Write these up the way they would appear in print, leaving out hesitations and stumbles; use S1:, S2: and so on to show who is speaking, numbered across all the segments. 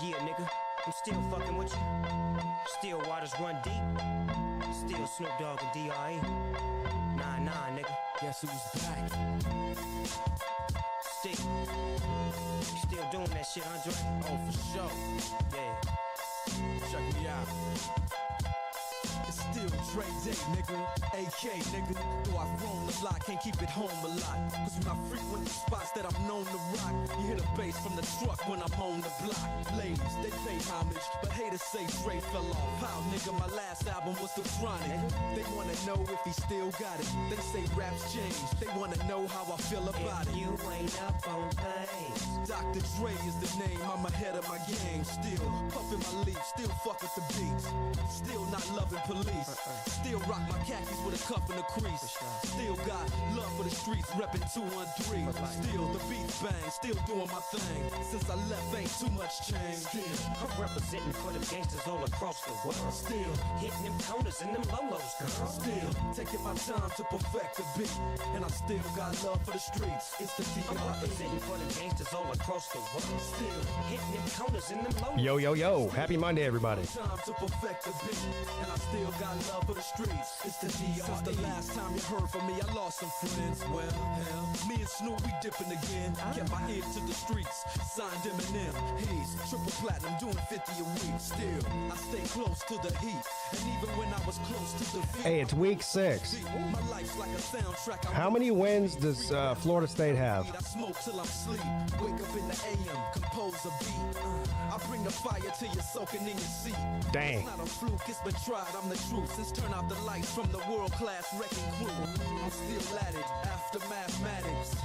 S1: Yeah, nigga, I'm still fucking with you. Still waters run deep. Still Snoop Dogg and D.R.E. Nah, nigga.
S2: Guess who's back?
S1: Still doing that shit, Andre?
S2: Oh, for sure.
S1: Yeah.
S2: Check me out. It's still Dre Day, nigga. AK, nigga. Though I've grown a lot, can't keep it home a lot. Cause when I frequent the spots that I'm known to rock, you hear the bass from the truck when I'm on the block. Ladies, they pay homage, but haters say Dre fell off. How, nigga, my last album was The Chronic. They wanna know if he still got it. They say raps change. They wanna know how I feel about
S1: If
S2: it.
S1: you ain't up on things,
S2: Dr. Dre is the name, I'm ahead of my game. Still puffin' my leaf, still fuck with the beats. Still not loving police. Still rock my khakis with a cuff and a crease. Still got love for the streets, reppin' 213. Still the beats bang, still doing my thing. Since I left, ain't too much change. Still,
S1: I'm representing for the gangsters all across the world.
S2: still,
S1: Hitting them corners and them lolos, girl.
S2: still taking my time to perfect the beat. And I still got love for the streets. It's the
S1: I'm
S2: D.R.E.
S1: representing for the gangsters all across the world.
S2: Still,
S1: Hitting them corners and them lolos.
S3: Yo. Happy Monday, everybody.
S2: time to perfect the beat. And I still got love for the streets. It's the D.R.E. Since the last time you heard from me, I lost some friends. Well, hell, me and Snoop, we dipping again. Kept my ear to the streets. Signed Eminem. He's triple platinum, doing 50 a week. Still, I stay close to the heat. And even when I was close to defeat,
S3: Hey, it's week 6.
S2: my life's like a soundtrack.
S3: How many wins does Florida State have?
S2: I smoke till I'm asleep. Wake up in the AM, compose a beat. I bring the fire till you're soaking in your seat.
S3: Dang.
S2: It's not a fluke, it's been tried, I'm the truth. Since turn out the lights from the world-class wrecking crew, I'm still at it after mathematics.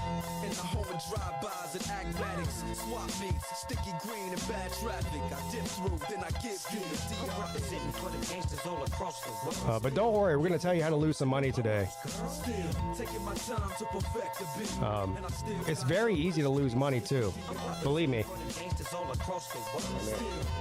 S2: In the home of drive-bys and acmatics, swap meets, sticky green and bad traffic. I dip through, then I give you the
S1: I'm
S2: D.R.E.
S1: representing for the gangsters all across the world.
S3: But don't worry, we're going to tell you how to lose some money today.
S2: Still taking my time to perfect the beat. And I still
S3: It's
S2: got
S3: very easy to lose money, too. Believe me,
S1: For the gangsters all across the world.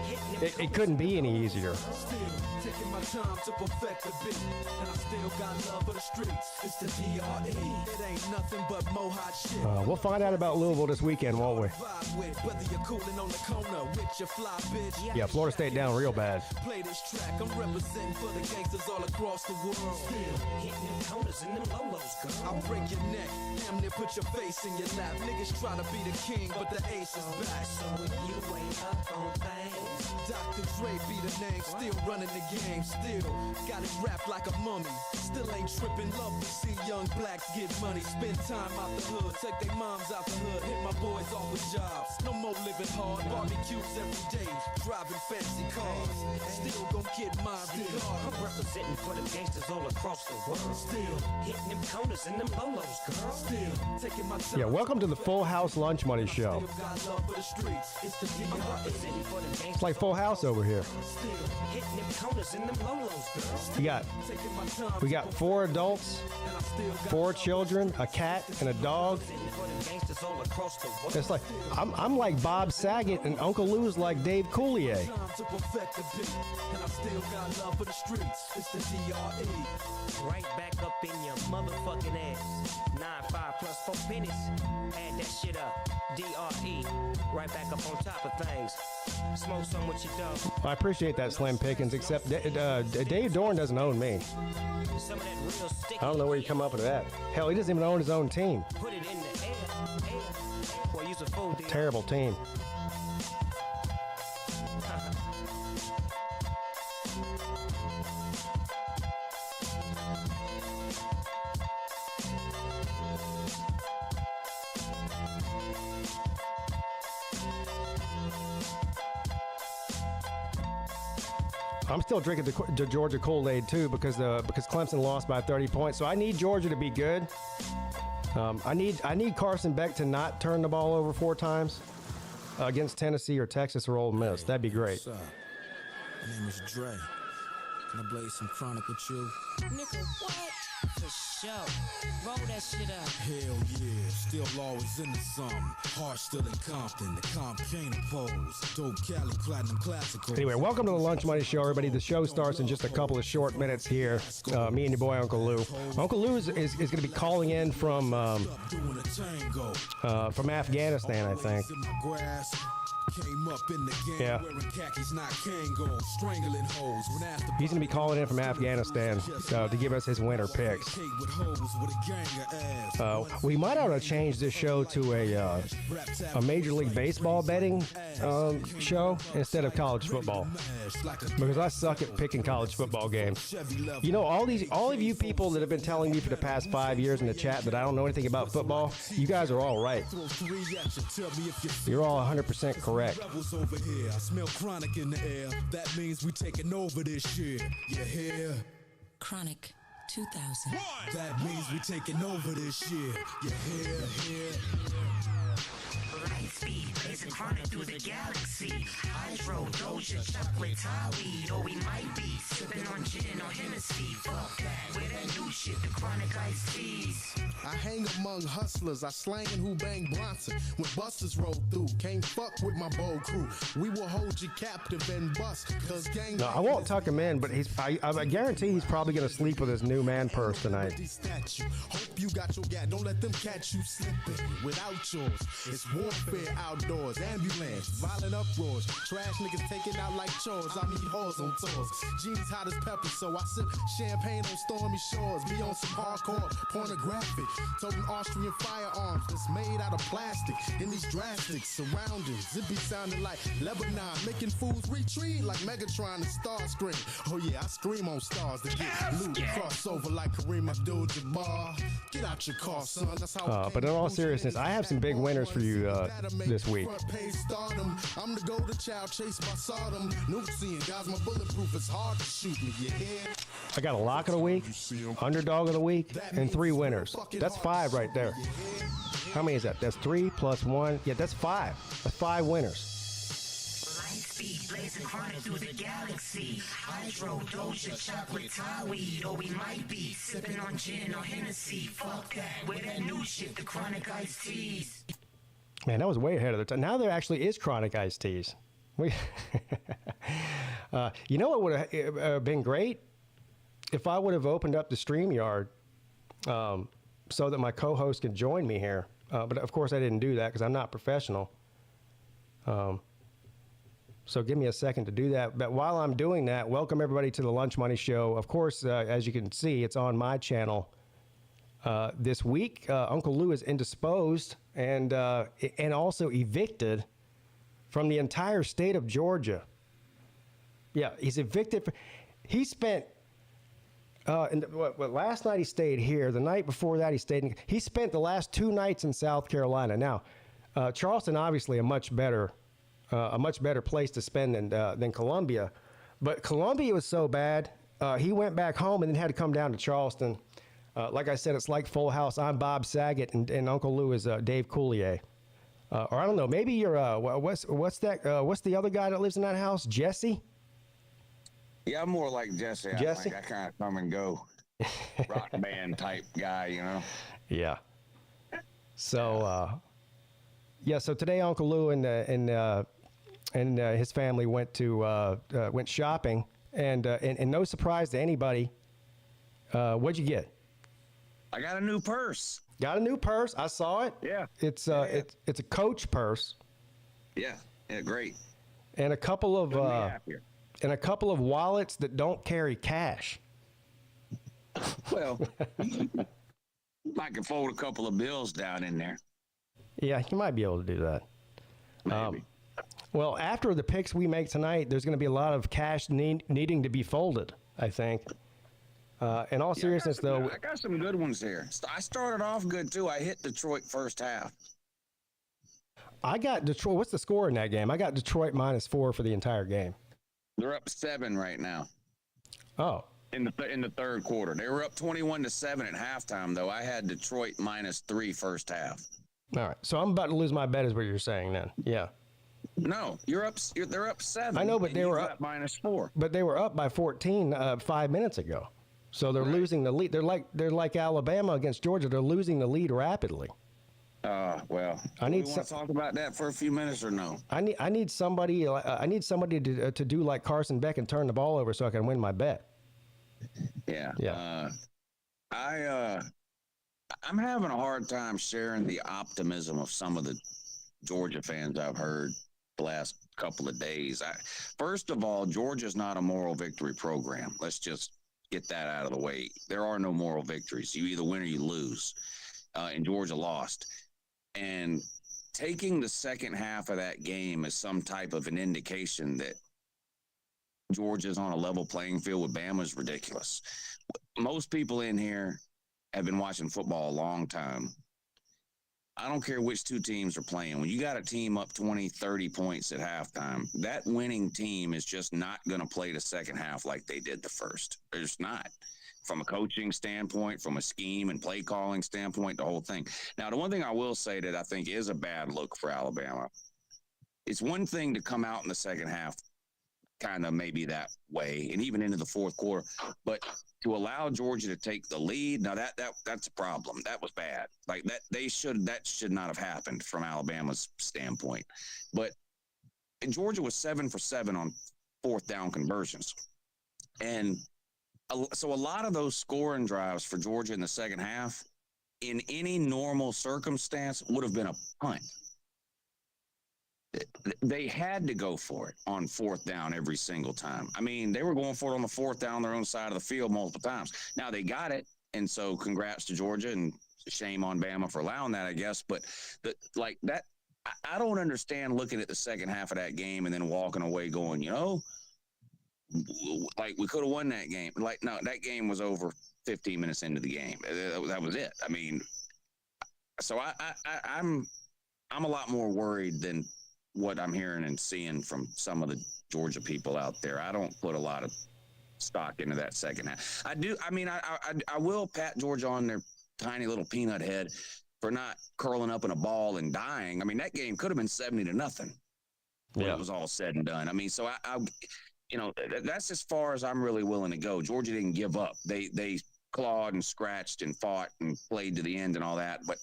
S1: Hitting them
S3: it couldn't be any easier.
S2: Still taking my time to perfect the beat. And I still got love for the streets. It's the D.R.E. It ain't nothing but mohawk shit.
S3: We'll find out about Louisville this weekend, won't we?
S2: Vibe with, whether you're cooling on the corner with your fly bitch.
S3: Yeah, Florida State down real bad.
S2: Play this track, I'm representing for the gangsters all across the world. Still,
S1: hitting them corners and them lolos, girl.
S2: I'll break your neck, damn near put your face in your lap. Niggas try to be the king, but the ace is back.
S1: So if you ain't up on things,
S2: Dr. Dre be the name, still running the game, still got it wrapped like a mummy. Still ain't tripping, love to see young blacks get money. Spend time out the hood, take their moms out the hood, hit my boys off with jobs. No more living hard, barbecues every day, driving fancy cars. Still gon' get mine
S1: I'm
S2: regardless.
S1: representing for the gangsters all across the world.
S2: Still,
S1: Hitting them corners and them lolos, girl.
S2: still taking my time.
S3: Yeah, welcome to the Full House Lunch Money Show.
S2: Still got love for the streets. It's the
S1: I'm
S2: D.R.E.
S1: representing for the gangsters.
S3: It's like Full House over here.
S2: Still
S1: Hitting them corners and them lolos, girl.
S2: taking my time.
S3: We got 4 adults,
S2: and I still got
S3: 4 children, a cat, and a dog.
S1: Representing for the gangsters all across the world.
S3: It's like I'm like Bob Saget, and Uncle Lou's like Dave Coulier.
S2: time to perfect the beat. And I still got love for the streets. It's the D.R.E.
S1: Right back up in your motherfucking ass. 9-5 plus 4 pennies. Add that shit up. D.R.E. Right back up on top of things. Smoke some with your dog.
S3: I appreciate that, Slim Pickens, except Dave Dorn doesn't own me.
S1: Some of that real sticky.
S3: I don't know where you come up with that. Hell, he doesn't even own his own team.
S1: Put it in the air. Boy, use a fool, dude.
S3: Terrible team. I'm still drinking the Georgia Kool-Aid too because Clemson lost by 30 points. So I need Georgia to be good. I need Carson Beck to not turn the ball over 4 times against Tennessee or Texas or Ole Miss. That'd be great.
S4: What's up? My name is Dre. Can I blaze some chronic with you?
S5: Nigga, what? For sure. Roll that shit up.
S4: Hell yeah, still always into something. Heart still in Compton, the comp can't oppose. Dope Cali, platinum classical.
S3: Anyway, welcome to the Lunch Money Show, everybody. The show starts in just a couple of short minutes here. Me and your boy, Uncle Lou. Uncle Lou is going to be calling in from Afghanistan, I think.
S4: Came up in the game
S3: Yeah.
S4: wearing khakis, not Kangol, strangling hoes. When asked about
S3: He's going to be calling in from Afghanistan to give us his winter picks.
S4: Kate with hoes with a gang of ass.
S3: We might ought to change this show to a Major League Baseball betting show instead of college football, because I suck at picking college football games. You know, all of you people that have been telling me for the past 5 years in the chat that I don't know anything about football, you guys are all right. You're all 100% correct.
S4: Rebels over here. I smell chronic in the air. That means we taking over this shit. You hear?
S5: Chronic 2000.
S4: That means we taking over this shit. You hear?
S6: Light speed, blazing chronic through the galaxy. Hydro, Doja, chocolate, Tawi. Or we might be sipping on gin or Hennessy. Fuck that, with that new shit, the chronic iced teas.
S7: I hang among hustlers, I slang and who bang Bronson. When busters roll through, can't fuck with my bold crew. We will hold you captive and bust, cause gang.
S3: No, I won't tuck him in, but I guarantee he's probably going to sleep with his new man purse tonight.
S7: Hope you got your gat, don't let them catch you slipping without yours. It's warfare outdoors, ambulance, violent uproars, trash niggas taking out like chores. I meet whores on tours, jeans hot as pepper, so I sip champagne on stormy shores. Be on some hardcore pornographic, toting Austrian firearms that's made out of plastic. In these drastic surroundings, it be sounding like Lebanon, making fools retreat like Megatron and Starscream. Oh yeah, I scream on stars to get loot, crossover like Kareem Abdul-Jabbar. Get out your car, son. That's how.
S3: But in all seriousness, I have some big winners for you this week.
S7: I'm the golden child chased by Sodom. Nupsi and guys, my bulletproof. It's hard to shoot me. You hear?
S3: I got a lock of the week, underdog of the week, and 3 winners. That's 5 right there. How many is that? That's 3 plus 1. Yeah, that's 5. That's 5 winners.
S6: Light speed, blazing chronic through the galaxy. Hydro, Doja, chocolate, Tawi. Or we might be sipping on gin or Hennessy. Fuck that, with that new shit, the chronic iced teas.
S3: Man, that was way ahead of the time. Now there actually is chronic iced teas. You know what would have been great? If I would have opened up the StreamYard so that my co-host can join me here. But of course I didn't do that because I'm not professional. So give me a second to do that. But while I'm doing that, welcome everybody to the Lunch Money Show. Of course, as you can see, it's on my channel. This week, Uncle Lou is indisposed and also evicted from the entire state of Georgia. Yeah, he's evicted. He spent last night he stayed here. The night before that he spent the last 2 nights in South Carolina. Now, Charleston obviously a much better place to spend than Columbia, but Columbia was so bad he went back home and then had to come down to Charleston. Like I said, it's like Full House. I'm Bob Saget, and Uncle Lou is Dave Coulier. Or I don't know, maybe you're what's the other guy that lives in that house? Jesse?
S8: Yeah, I'm more like Jesse.
S3: Jesse?
S8: I kind of come and go, rock band type guy, you know.
S3: Yeah. So so today Uncle Lou and his family went shopping, and no surprise to anybody, what'd you get?
S8: I got a new purse.
S3: Got a new purse. I saw it.
S8: Yeah.
S3: It's a Coach purse.
S8: Yeah, great.
S3: And a couple of wallets that don't carry cash.
S8: Well, I can fold a couple of bills down in there.
S3: Yeah, you might be able to do that.
S8: Maybe.
S3: Well, after the picks we make tonight, there's going to be a lot of cash needing to be folded, I think. In all seriousness, though,
S8: I got some good ones here. I started off good too. I hit Detroit first half.
S3: I got Detroit. What's the score in that game? I got Detroit -4 for the entire game.
S8: They're up 7 right now.
S3: Oh.
S8: In the third quarter, they were up 21-7 at halftime. Though I had Detroit -3 first half.
S3: All right, so I'm about to lose my bet, is what you're saying then? Yeah.
S8: No, they're up 7.
S3: I know, but they were up
S8: -4.
S3: But they were up by 14 5 minutes ago. So they're losing the lead. They're like Alabama against Georgia. They're losing the lead rapidly.
S8: Well,
S3: I need
S8: to talk about that for a few minutes or no?
S3: I need somebody. I need somebody to do like Carson Beck and turn the ball over so I can win my bet.
S8: Yeah.
S3: Yeah.
S8: I'm having a hard time sharing the optimism of some of the Georgia fans I've heard. the last couple of days. First of all, Georgia's not a moral victory program. Let's just get that out of the way. There are no moral victories. You either win or you lose, and Georgia lost. And taking the second half of that game as some type of an indication that Georgia's on a level playing field with Bama is ridiculous. Most people in here have been watching football a long time. I don't care which two teams are playing. When you got a team up 20, 30 points at halftime, that winning team is just not going to play the second half like they did the first. They're just not. From a coaching standpoint, from a scheme and play calling standpoint, the whole thing. Now, the one thing I will say that I think is a bad look for Alabama, it's one thing to come out in the second half kind of maybe that way and even into the fourth quarter, but to allow Georgia to take the lead, now that's a problem. That was bad. Like that should not have happened from Alabama's standpoint. But Georgia was 7 for 7 on fourth down conversions. And so a lot of those scoring drives for Georgia in the second half, in any normal circumstance, would have been a punt. They had to go for it on fourth down every single time. I mean, they were going for it on the fourth down on their own side of the field multiple times. Now they got it, and so congrats to Georgia, and shame on Bama for allowing that, I guess. But I don't understand looking at the second half of that game and then walking away going, like we could have won that game. Like, no, that game was over 15 minutes into the game. That was it. I mean, so I'm a lot more worried than what I'm hearing and seeing from some of the Georgia people out there. I don't put a lot of stock into that second half. I do. I mean, I will pat Georgia on their tiny little peanut head for not curling up in a ball and dying. I mean, that game could have been 70-0 when it was all said and done. I mean, so I that's as far as I'm really willing to go. Georgia didn't give up. They clawed and scratched and fought and played to the end and all that. But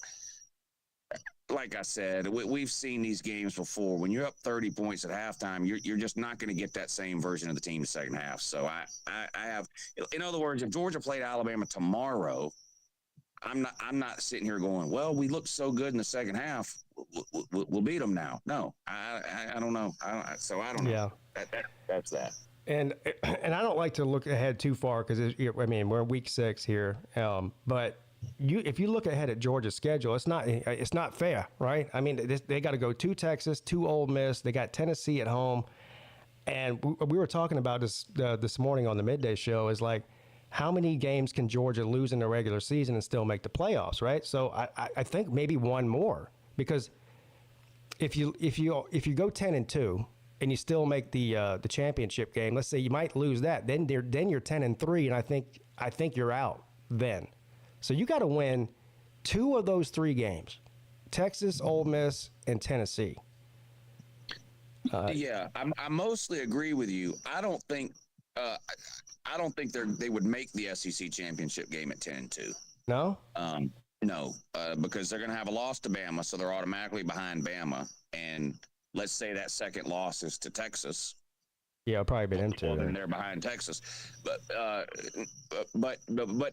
S8: like I said, we've seen these games before. When you're up 30 points at halftime, you're just not going to get that same version of the team in the second half. So I have, in other words, if Georgia played Alabama tomorrow, I'm not sitting here going, well, we looked so good in the second half, we'll beat them now. No, I don't know. So I don't know.
S3: Yeah.
S8: That's that. And
S3: I don't like to look ahead too far because we're in week 6 here, but. If you look ahead at Georgia's schedule, it's not fair, right? I mean, they got to go to Texas, to Ole Miss. They got Tennessee at home, and we were talking about this morning on the midday show. Is like, how many games can Georgia lose in the regular season and still make the playoffs, right? So I think maybe one more, because if you go 10-2 and you still make the championship game, let's say you might lose that, then you're 10-3, and I think you're out then. So you got to win 2 of those 3 games: Texas, Ole Miss, and Tennessee.
S8: I mostly agree with you. I don't think they would make the SEC championship game at 10-2.
S3: No.
S8: No, because they're going to have a loss to Bama, so they're automatically behind Bama. And let's say that second loss is to Texas.
S3: Yeah, it'll probably be into
S8: and they're behind Texas, but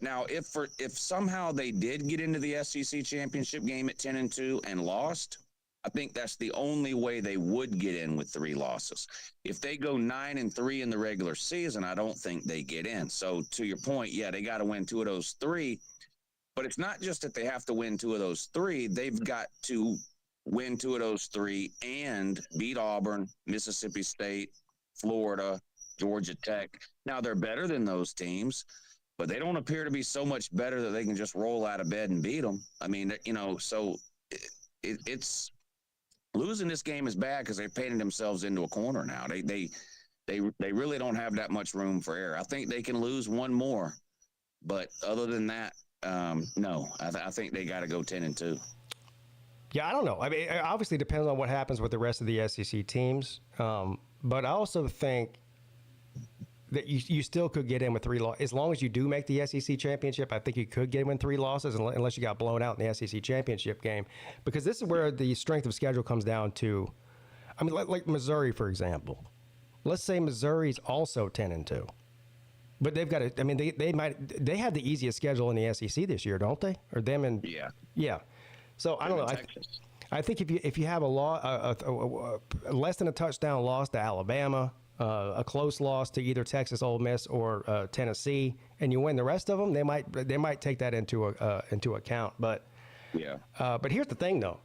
S8: now if somehow they did get into the SEC championship game at 10-2 and lost, I think that's the only way they would get in with 3 losses. If they go 9-3 in the regular season, I don't think they get in. So to your point, yeah, they got to win 2 of those 3, but it's not just that they have to win 2 of those 3; they've got to win 2 of those 3 and beat Auburn, Mississippi State, Florida, Georgia Tech. Now, they're better than those teams, but they don't appear to be so much better that they can just roll out of bed and beat them. I mean, so it's losing this game is bad because they've painted themselves into a corner now. They really don't have that much room for error. I think they can lose 1 more, but other than that, no. I think they got to go 10-2.
S3: Yeah, I don't know. I mean, it obviously depends on what happens with the rest of the SEC teams. But I also think that you still could get in with 3 losses. As long as you do make the SEC championship, I think you could get in with 3 losses unless you got blown out in the SEC championship game. Because this is where the strength of schedule comes down to. I mean, like Missouri, for example. Let's say Missouri's also 10-2. But they've got to, I mean, they have the easiest schedule in the SEC this year, don't they? Or them and.
S8: Yeah.
S3: Yeah. So I don't know. I think if you have a less than a touchdown loss to Alabama, a close loss to either Texas, Ole Miss, or Tennessee, and you win the rest of them, they might take that into account. But but here's the thing, though.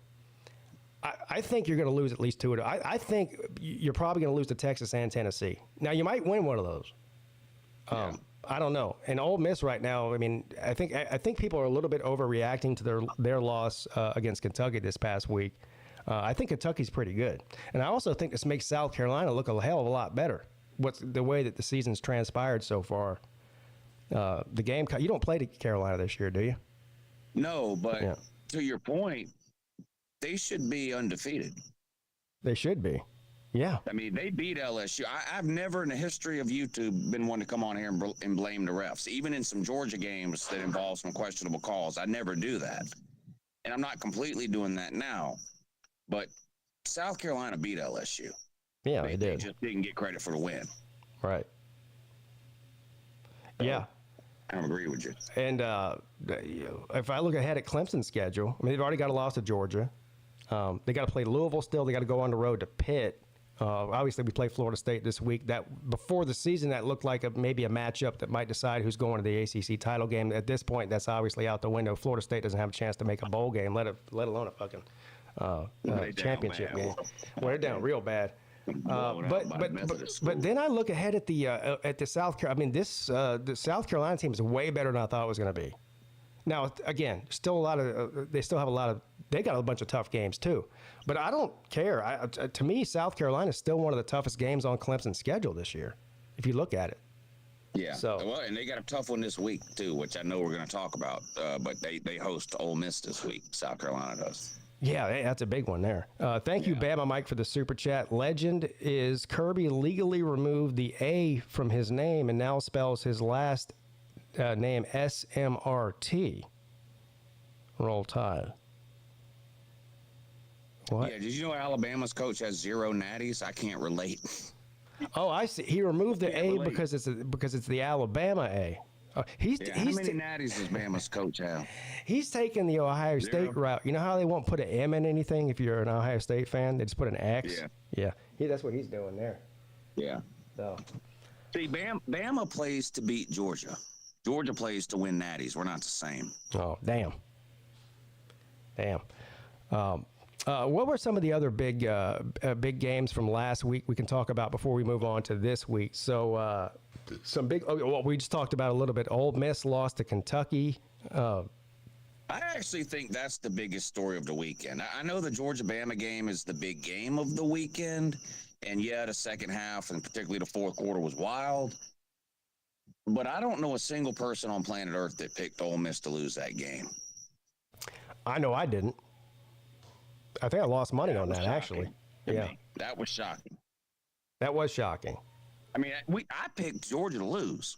S3: I think you're going to lose at least two. I think you're probably going to lose to Texas and Tennessee. Now you might win one of those. I don't know. And Ole Miss right now, I mean, I think people are a little bit overreacting to their loss against Kentucky this past week. I think Kentucky's pretty good, and I also think this makes South Carolina look a hell of a lot better. What's the way that the season's transpired so far? The game, you don't play to Carolina this year, do you?
S8: No, but to your point, they should be undefeated.
S3: They should be. Yeah.
S8: I mean, they beat LSU. I've never in the history of YouTube been one to come on here and blame the refs. Even in some Georgia games that involve some questionable calls, I never do that. And I'm not completely doing that now. But South Carolina beat LSU.
S3: Yeah, they did.
S8: They just didn't get credit for the win.
S3: Right.
S8: So,
S3: yeah.
S8: I don't agree with you.
S3: And if I look ahead at Clemson's schedule, I mean, they've already got a loss to Georgia. They got to play Louisville still. They got to go on the road to Pitt. Obviously, we play Florida State this week. That before the season, that looked like maybe a matchup that might decide who's going to the ACC title game. At this point, that's obviously out the window. Florida State doesn't have a chance to make a bowl game, let alone a fucking championship game. Well, they're down real bad. But then I look ahead at the South Carolina. I mean, the South Carolina team is way better than I thought it was going to be. Now, again, they got a bunch of tough games too. But I don't care. To me, South Carolina is still one of the toughest games on Clemson's schedule this year, if you look at it.
S8: Yeah. Well, and they got a tough one this week too, which I know we're going to talk about. But they host Ole Miss this week. South Carolina does.
S3: Yeah, that's a big one there. Thank you, Bama Mike, for the super chat. Legend is Kirby legally removed the A from his name and now spells his last name SMRT. Roll Tide. What?
S8: Yeah, did you know Alabama's coach has 0 natties? I can't relate.
S3: Oh, I see. He removed the A because it's the Alabama A.
S8: How many natties does Bama's coach have?
S3: He's taking the Ohio State route. You know how they won't put an M in anything if you're an Ohio State fan? They just put an X. Yeah. That's what he's doing there.
S8: Yeah.
S3: So,
S8: see, Bama plays to beat Georgia. Georgia plays to win natties. We're not the same.
S3: Oh, damn. What were some of the other big games from last week we can talk about before we move on to this week? So some big. Well, we just talked about a little bit. Ole Miss lost to Kentucky.
S8: I actually think that's the biggest story of the weekend. I know the Georgia-Bama game is the big game of the weekend, and the second half and particularly the fourth quarter was wild. But I don't know a single person on planet Earth that picked Ole Miss to lose that game.
S3: I know I didn't. I think I lost money on that, actually. Yeah.
S8: That was shocking.
S3: That was shocking.
S8: I mean, I picked Georgia to lose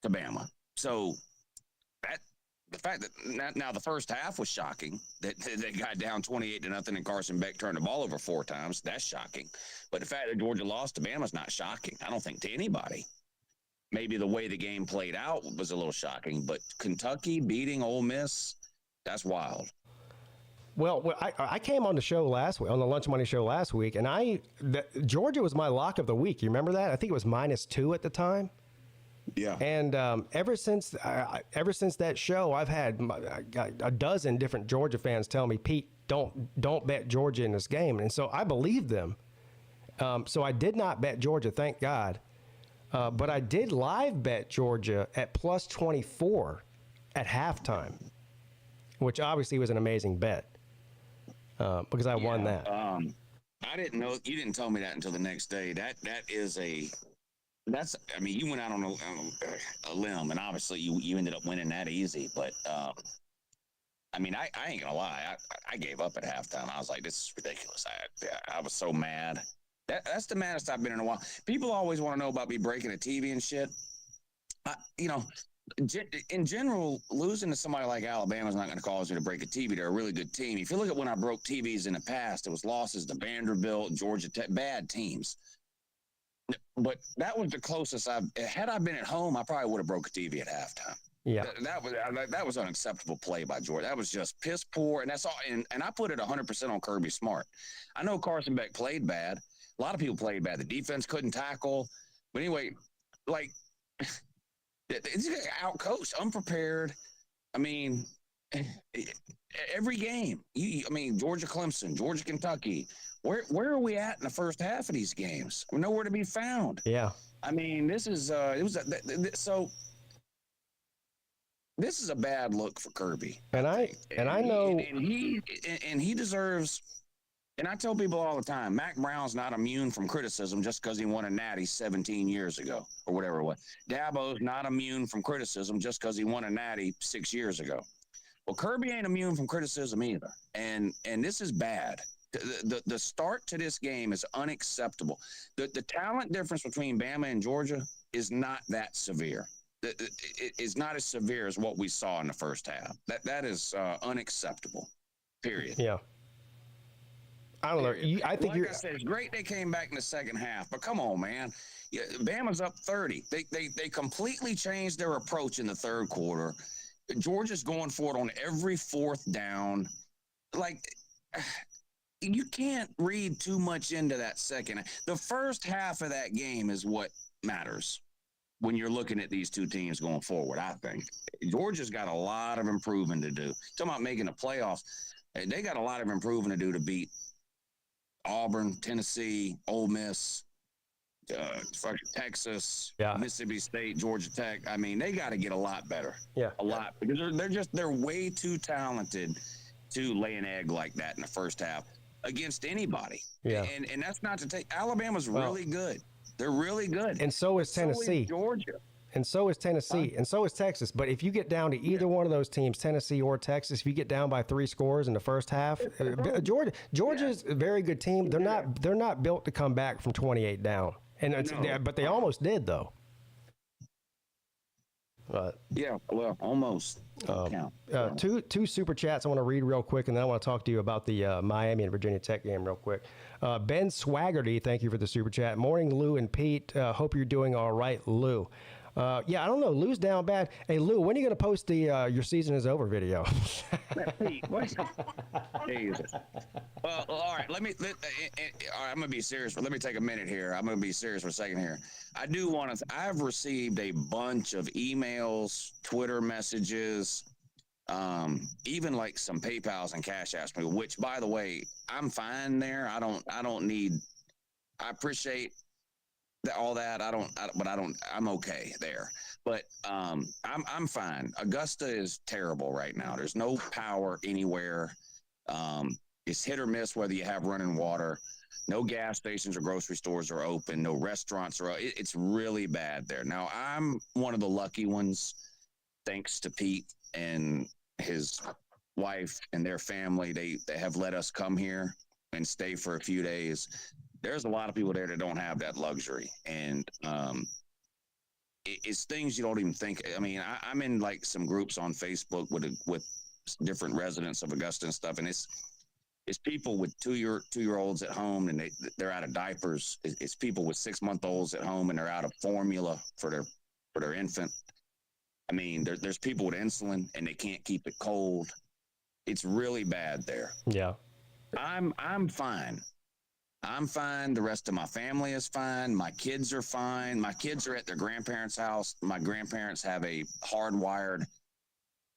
S8: to Bama. So the fact that now the first half was shocking, that they got down 28-0 and Carson Beck turned the ball over 4 times, that's shocking. But the fact that Georgia lost to Bama is not shocking, I don't think, to anybody. Maybe the way the game played out was a little shocking, but Kentucky beating Ole Miss, that's wild.
S3: Well, I came on the show on the Lunch Money show last week, and Georgia was my lock of the week. You remember that? I think it was -2 at the time.
S8: Yeah.
S3: And ever since that show, I've had a dozen different Georgia fans tell me, Pete, don't bet Georgia in this game, and so I believed them. So I did not bet Georgia, thank God. But I did live bet Georgia at +24 at halftime, which obviously was an amazing bet. Because I won that.
S8: I didn't know. You didn't tell me that until the next day. I mean, you went out on a limb, and obviously you ended up winning that easy. But I mean, I ain't gonna lie. I gave up at halftime. I was like, this is ridiculous. I was so mad. That's the maddest I've been in a while. People always want to know about me breaking a TV and shit. In general, losing to somebody like Alabama is not going to cause you to break a TV. They're a really good team. If you look at when I broke TVs in the past, it was losses to Vanderbilt, Georgia Tech, bad teams. But that was the closest had I been at home, I probably would have broke a TV at halftime.
S3: Yeah.
S8: That was unacceptable play by Georgia. That was just piss poor, and that's all. And I put it 100% on Kirby Smart. I know Carson Beck played bad. A lot of people played bad. The defense couldn't tackle. But anyway, like, it's out-coached, unprepared. I mean, every game. Georgia, Clemson, Georgia, Kentucky. Where are we at in the first half of these games? We're nowhere to be found.
S3: Yeah.
S8: I mean, this is this is a bad look for Kirby.
S3: And I know
S8: he deserves. And I tell people all the time, Mac Brown's not immune from criticism just because he won a natty 17 years ago or whatever it was. Dabo's not immune from criticism just because he won a natty 6 years ago. Well, Kirby ain't immune from criticism either. And this is bad. The start to this game is unacceptable. The talent difference between Bama and Georgia is not that severe. It is not as severe as what we saw in the first half. That is unacceptable, period.
S3: Yeah. I don't know. I think
S8: I said, it's great they came back in the second half, but come on, man. Yeah, Bama's up 30. They completely changed their approach in the third quarter. Georgia's going for it on every fourth down. Like, you can't read too much into that second. The first half of that game is what matters when you're looking at these two teams going forward, I think. Georgia's got a lot of improvement to do. Talking about making the playoffs, they got a lot of improvement to do to beat Auburn, Tennessee, Ole Miss, Texas, Mississippi State, Georgia Tech. I mean, they got to get a lot better.
S3: Yeah.
S8: A lot. Because they're way too talented to lay an egg like that in the first half against anybody.
S3: Yeah.
S8: And that's not to take – Alabama's really good. They're really good.
S3: And so is Tennessee.
S8: So is Georgia.
S3: And so is Tennessee. And so is Texas. But if you get down to either one of those teams, Tennessee or Texas, if you get down by 3 scores in the first half, Georgia's a very good team. They're not built to come back from 28 down. But they almost did, though.
S8: Yeah, well, almost.
S3: Two super chats I want to read real quick, and then I want to talk to you about the Miami and Virginia Tech game real quick. Ben Swaggerty, thank you for the super chat. Morning, Lou and Pete. Hope you're doing all right, Lou. I don't know. Lou's down bad. Hey, Lou, when are you going to post the your season is over video?
S8: Pete, Jesus. Well, all right. I'm going to be serious. Let me take a minute here. I'm going to be serious for a second here. I do want to. I've received a bunch of emails, Twitter messages, even like some PayPals and Cash Apps, which, by the way, I'm fine there. I don't need. I appreciate all that. I'm okay there. But I'm fine. Augusta is terrible right now. There's no power anywhere. It's hit or miss whether you have running water. No gas stations or grocery stores are open. No restaurants are open. It's really bad there. Now, I'm one of the lucky ones, thanks to Pete and his wife and their family. They have let us come here and stay for a few days. There's a lot of people there that don't have that luxury. And it's things you don't even think. I mean, I'm in like some groups on Facebook with different residents of Augusta and stuff. And it's people with two-year-olds at home and they're out of diapers. It's people with 6-month-olds at home and they're out of formula for their infant. I mean, there's people with insulin and they can't keep it cold. It's really bad there.
S3: Yeah.
S8: I'm fine. I'm fine. The rest of my family is fine. My kids are fine. My kids are at their grandparents' house. My grandparents have a hardwired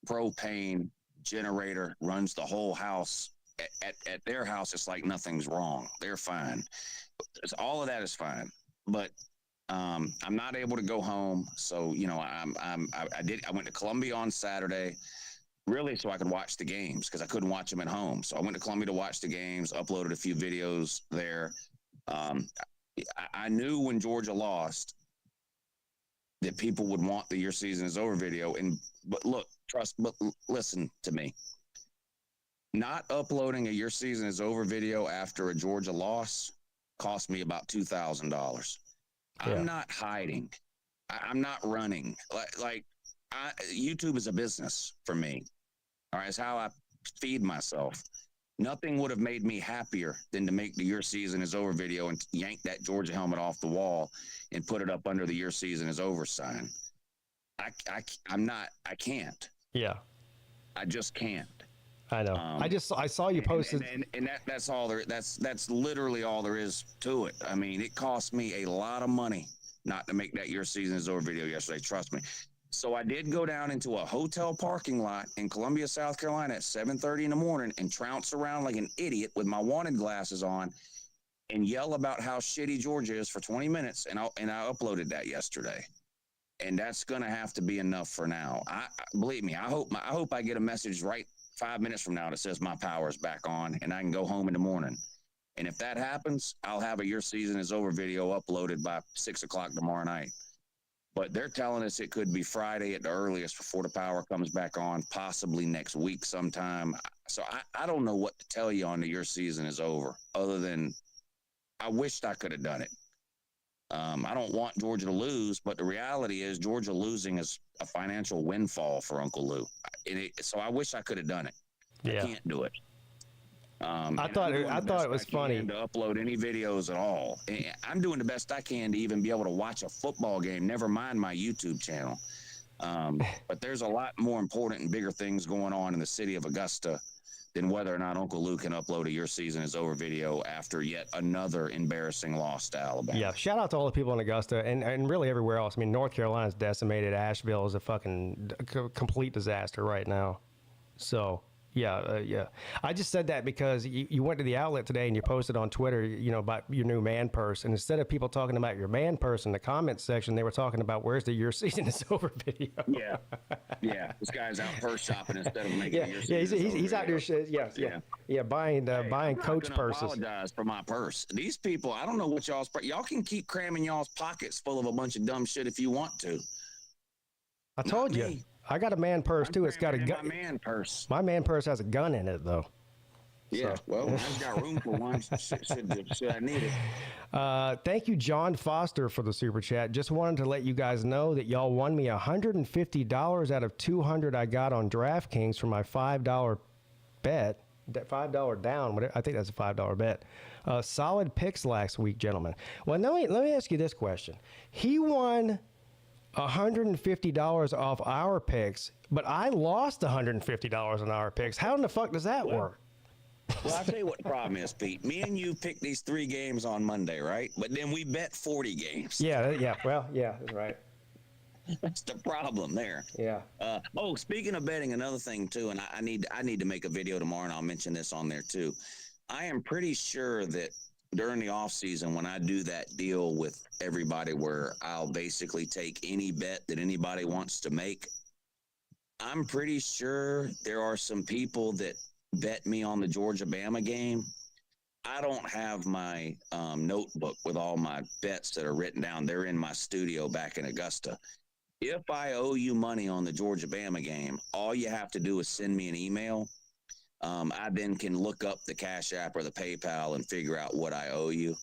S8: propane generator, runs the whole house. At their house, it's like nothing's wrong. They're fine. All of that is fine. But I'm not able to go home. So, I went to Columbia on Saturday, really so I could watch the games because I couldn't watch them at home. So I went to Columbia to watch the games, uploaded a few videos there. I knew when Georgia lost that people would want the "Your Season Is Over" video. But listen to me. Not uploading a "Your Season Is Over" video after a Georgia loss cost me about $2,000. Yeah. I'm not hiding. I'm not running. YouTube is a business for me. All right, it's how I feed myself. Nothing would have made me happier than to make the "Your Season Is Over" video and yank that Georgia helmet off the wall and put it up under the "Your Season Is Over" sign. I can't.
S3: Yeah.
S8: I just can't.
S3: I know. I saw you posted.
S8: And that's all there. That's literally all there is to it. I mean, it cost me a lot of money not to make that Your Season Is Over video yesterday. Trust me. So I did go down into a hotel parking lot in Columbia, South Carolina at 7:30 in the morning and trounce around like an idiot with my wanted glasses on and yell about how shitty Georgia is for 20 minutes. And I uploaded that yesterday. And that's going to have to be enough for now. Believe me, I hope I get a message right 5 minutes from now that says my power is back on and I can go home in the morning. And if that happens, I'll have a Your Season Is Over video uploaded by 6 o'clock tomorrow night. But they're telling us it could be Friday at the earliest before the power comes back on, possibly next week sometime. So I don't know what to tell you on the Your Season Is Over, other than I wished I could have done it. I don't want Georgia to lose, but the reality is Georgia losing is a financial windfall for Uncle Lou. So I wish I could have done it.
S3: Yeah.
S8: I can't do it.
S3: I thought it was funny
S8: to upload any videos at all. I'm doing the best I can to even be able to watch a football game, never mind my YouTube channel. But there's a lot more important and bigger things going on in the city of Augusta than whether or not Uncle Lou can upload a Your Season Is Over video after yet another embarrassing loss to Alabama.
S3: Yeah, shout out to all the people in Augusta and really everywhere else. I mean, North Carolina's decimated. Asheville is a fucking complete disaster right now. So, yeah. I just said that because you went to the outlet today and you posted on Twitter, about your new man purse. And instead of people talking about your man purse in the comments section, they were talking about where's the Your Season Is Over video.
S8: Yeah. This guy's out purse shopping instead of making a Your
S3: Yeah,
S8: Season
S3: he's out there. Yeah, buying Coach purses.
S8: I apologize for my purse. These people, I don't know what y'all can keep cramming y'all's pockets full of a bunch of dumb shit if you want to.
S3: I told you. I got a man purse too. It's got a gun.
S8: My man purse.
S3: My man purse has a gun in it though.
S8: Yeah, well, I've got room for one. Should I need it?
S3: Thank you, John Foster, for the super chat. Just wanted to let you guys know that y'all won me $150 out of $200 I got on DraftKings for my $5 bet. That $5 down. I think that's a $5 bet. Solid picks last week, gentlemen. Well, let me ask you this question. He won $150 off our picks, but I lost $150 on our picks. How in the fuck does that work?
S8: Well, I'll tell you what the problem is, Pete. Me and you picked these 3 games on Monday, right? But then we bet 40 games.
S3: Yeah. Well, yeah, that's right.
S8: That's the problem there.
S3: Yeah.
S8: Speaking of betting, another thing too, and I need to make a video tomorrow, and I'll mention this on there too. I am pretty sure that during the off season, when I do that deal with everybody where I'll basically take any bet that anybody wants to make, I'm pretty sure there are some people that bet me on the Georgia-Bama game. I don't have my notebook with all my bets that are written down. They're in my studio back in Augusta. If I owe you money on the Georgia-Bama game, all you have to do is send me an email. I then can look up the Cash App or the PayPal and figure out what I owe you.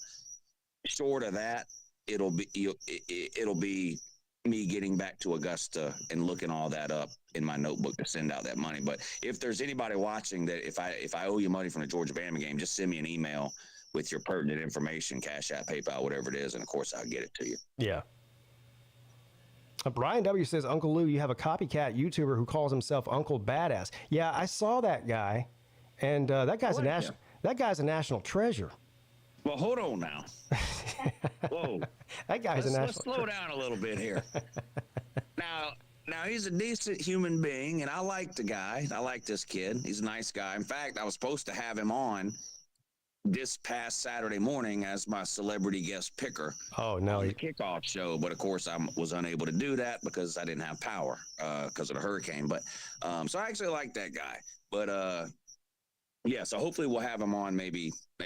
S8: Short of that, it'll be me getting back to Augusta and looking all that up in my notebook to send out that money. But if there's anybody watching that, if I owe you money from the Georgia-Bama game, just send me an email with your pertinent information, Cash App, PayPal, whatever it is, and of course I'll get it to you.
S3: Yeah. Brian W. says, Uncle Lou, you have a copycat YouTuber who calls himself Uncle Badass. Yeah, I saw that guy, and that guy's a national treasure.
S8: Well, hold on now. Whoa.
S3: That guy's a national
S8: Let's slow down a little bit here. Now he's a decent human being, and I like the guy. I like this kid. He's a nice guy. In fact, I was supposed to have him on this past Saturday morning as my celebrity guest picker.
S3: Oh, no.
S8: On the kickoff show, but of course I was unable to do that because I didn't have power because of the hurricane. But so I actually like that guy. But yeah, so hopefully we'll have him on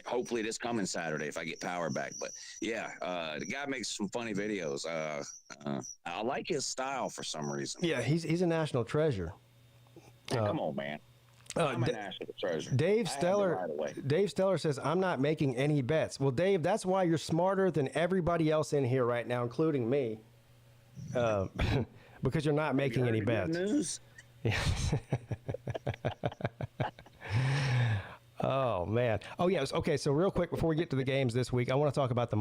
S8: hopefully this coming Saturday if I get power back. But yeah, the guy makes some funny videos. I like his style for some reason.
S3: Yeah, he's a national treasure.
S8: Come on, man. I'm a national treasure.
S3: Dave Stellar says, I'm not making any bets. Well, Dave, that's why you're smarter than everybody else in here right now, including me, because you're not making any bets.
S8: News?
S3: Oh, man. Oh, yes. Okay, so real quick, before we get to the games this week, I want to talk about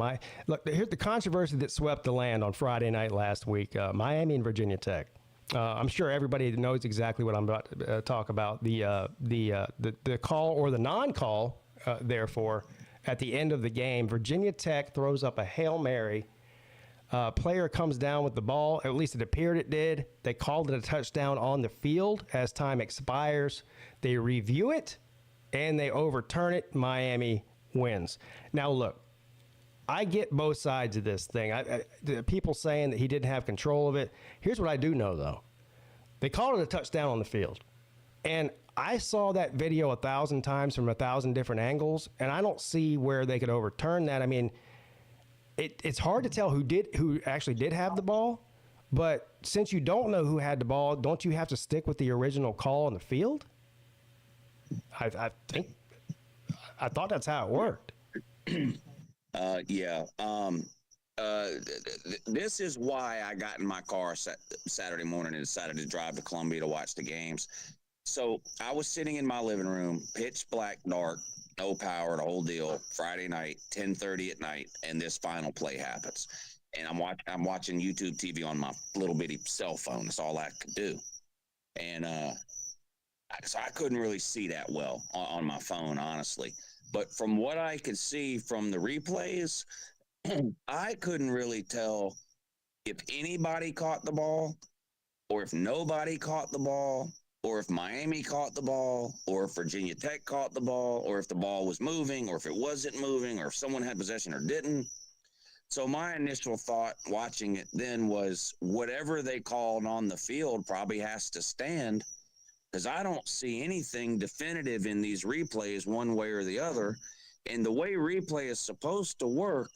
S3: look, here's the controversy that swept the land on Friday night last week, Miami and Virginia Tech. I'm sure everybody knows exactly what I'm about to talk about. The call or the non-call, therefore, at the end of the game, Virginia Tech throws up a Hail Mary. Player comes down with the ball. At least it appeared it did. They called it a touchdown on the field as time expires. They review it, and they overturn it. Miami wins. Now, look, I get both sides of this thing. The people saying that he didn't have control of it. Here's what I do know, though. They called it a touchdown on the field. And I saw that video 1,000 times from 1,000 different angles, and I don't see where they could overturn that. I mean, it's hard to tell who actually did have the ball, but since you don't know who had the ball, don't you have to stick with the original call on the field? I thought that's how it worked.
S8: Yeah. This is why I got in my car Saturday morning and decided to drive to Columbia to watch the games. So I was sitting in my living room, pitch black, dark, no power, the whole deal. Friday night, 10:30 at night, and this final play happens. And I'm watching YouTube TV on my little bitty cell phone. That's all I could do. And so I couldn't really see that well on my phone, honestly. But from what I could see from the replays, I couldn't really tell if anybody caught the ball or if nobody caught the ball, or if Miami caught the ball, or if Virginia Tech caught the ball, or if the ball was moving, or if it wasn't moving, or if someone had possession or didn't. So my initial thought watching it then was whatever they called on the field probably has to stand, because I don't see anything definitive in these replays one way or the other. And the way replay is supposed to work,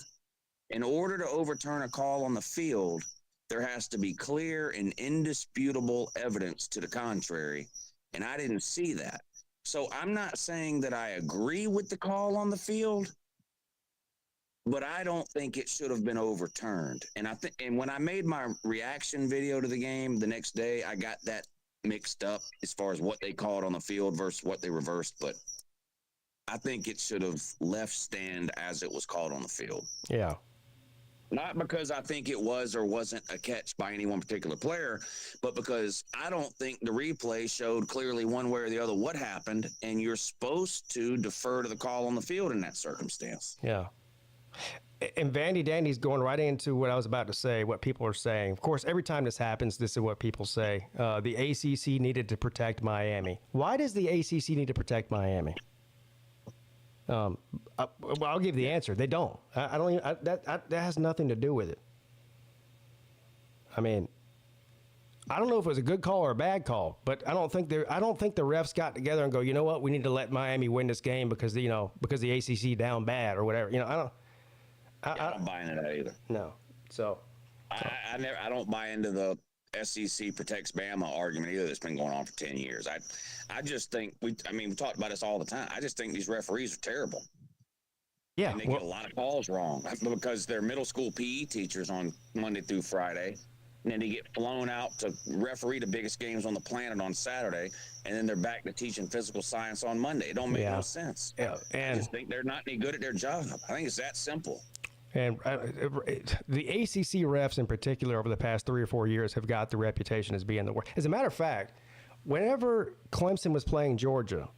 S8: in order to overturn a call on the field, there has to be clear and indisputable evidence to the contrary, and I didn't see that. So I'm not saying that I agree with the call on the field, but I don't think it should have been overturned. And and when I made my reaction video to the game the next day, I got that mixed up as far as what they called on the field versus what they reversed, but I think it should have left stand as it was called on the field.
S3: Yeah.
S8: Not because I think it was or wasn't a catch by any one particular player, but because I don't think the replay showed clearly one way or the other what happened, and you're supposed to defer to the call on the field in that circumstance.
S3: Yeah. And Vandy Dandy's going right into what I was about to say, what people are saying. Of course, every time this happens, this is what people say. The ACC needed to protect Miami. Why does the ACC need to protect Miami? Well, I'll give the answer. They don't. I don't even. That has nothing to do with it. I mean, I don't know if it was a good call or a bad call, but I don't think the refs got together and go, you know what, we need to let Miami win this game because the ACC down bad or whatever. I
S8: don't buy into that either.
S3: No. So
S8: I don't buy into the SEC protects Bama argument either that's been going on for 10 years. I just think we talk about this all the time. I just think these referees are terrible.
S3: Yeah.
S8: And they get a lot of calls wrong because they're middle school PE teachers on Monday through Friday. And then they get flown out to referee the biggest games on the planet on Saturday. And then they're back to teaching physical science on Monday. It don't make no sense.
S3: Yeah.
S8: I just think they're not any good at their job. I think it's that simple.
S3: And the ACC refs in particular over the past 3 or 4 years have got the reputation as being the worst. As a matter of fact, whenever Clemson was playing Georgia,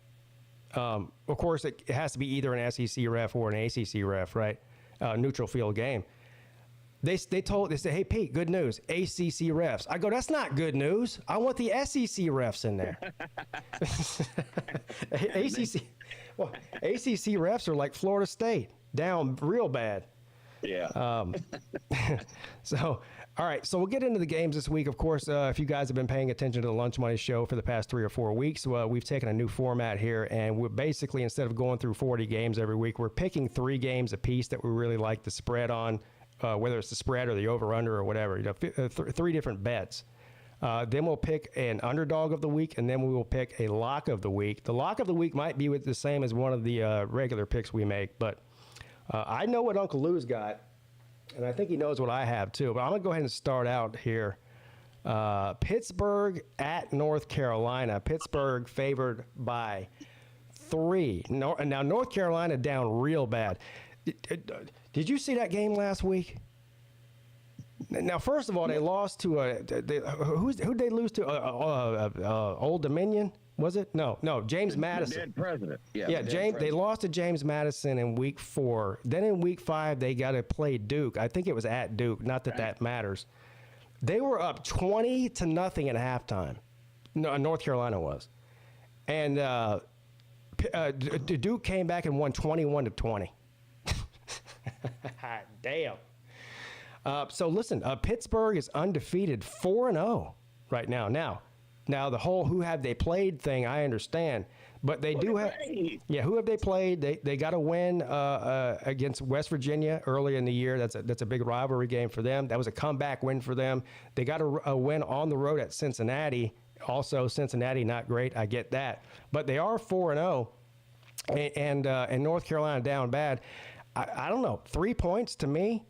S3: of course, it has to be either an SEC ref or an ACC ref, right? Neutral field game. They said, hey, Pete, good news, ACC refs. I go, that's not good news. I want the SEC refs in there. ACC refs are like Florida State, down real bad.
S8: Yeah.
S3: So, all right. So we'll get into the games this week. Of course, if you guys have been paying attention to the Lunch Money Show for the past 3 or 4 weeks, we've taken a new format here, and we're basically, instead of going through 40 games every week, we're picking 3 games apiece that we really like the spread on, whether it's the spread or the over/under or whatever. 3 different bets. Then we'll pick an underdog of the week, and then we will pick a lock of the week. The lock of the week might be the same as one of the regular picks we make, but I know what Uncle Lou's got, and I think he knows what I have too. But I'm going to go ahead and start out here. Pittsburgh at North Carolina. Pittsburgh favored by -3. Now North Carolina down real bad. Did you see that game last week? Now, first of all, they lost to who'd they lose to? Old Dominion, was it? No, James Madison.
S8: The dead president. Yeah,
S3: James.
S8: President.
S3: They lost to James Madison in week 4. Then in week 5, they got to play Duke. I think it was at Duke. Not that that matters. They were up 20-0 at halftime. No, North Carolina was, and Duke came back and won 21-20. Damn. So listen, Pittsburgh is undefeated 4-0 right now. Now the whole who have they played thing, I understand, but they do have. Yeah, who have they played? They got a win against West Virginia early in the year. That's a big rivalry game for them. That was a comeback win for them. They got a win on the road at Cincinnati. Also, Cincinnati not great. I get that, but they are 4-0, and North Carolina down bad. I don't know. 3 points to me.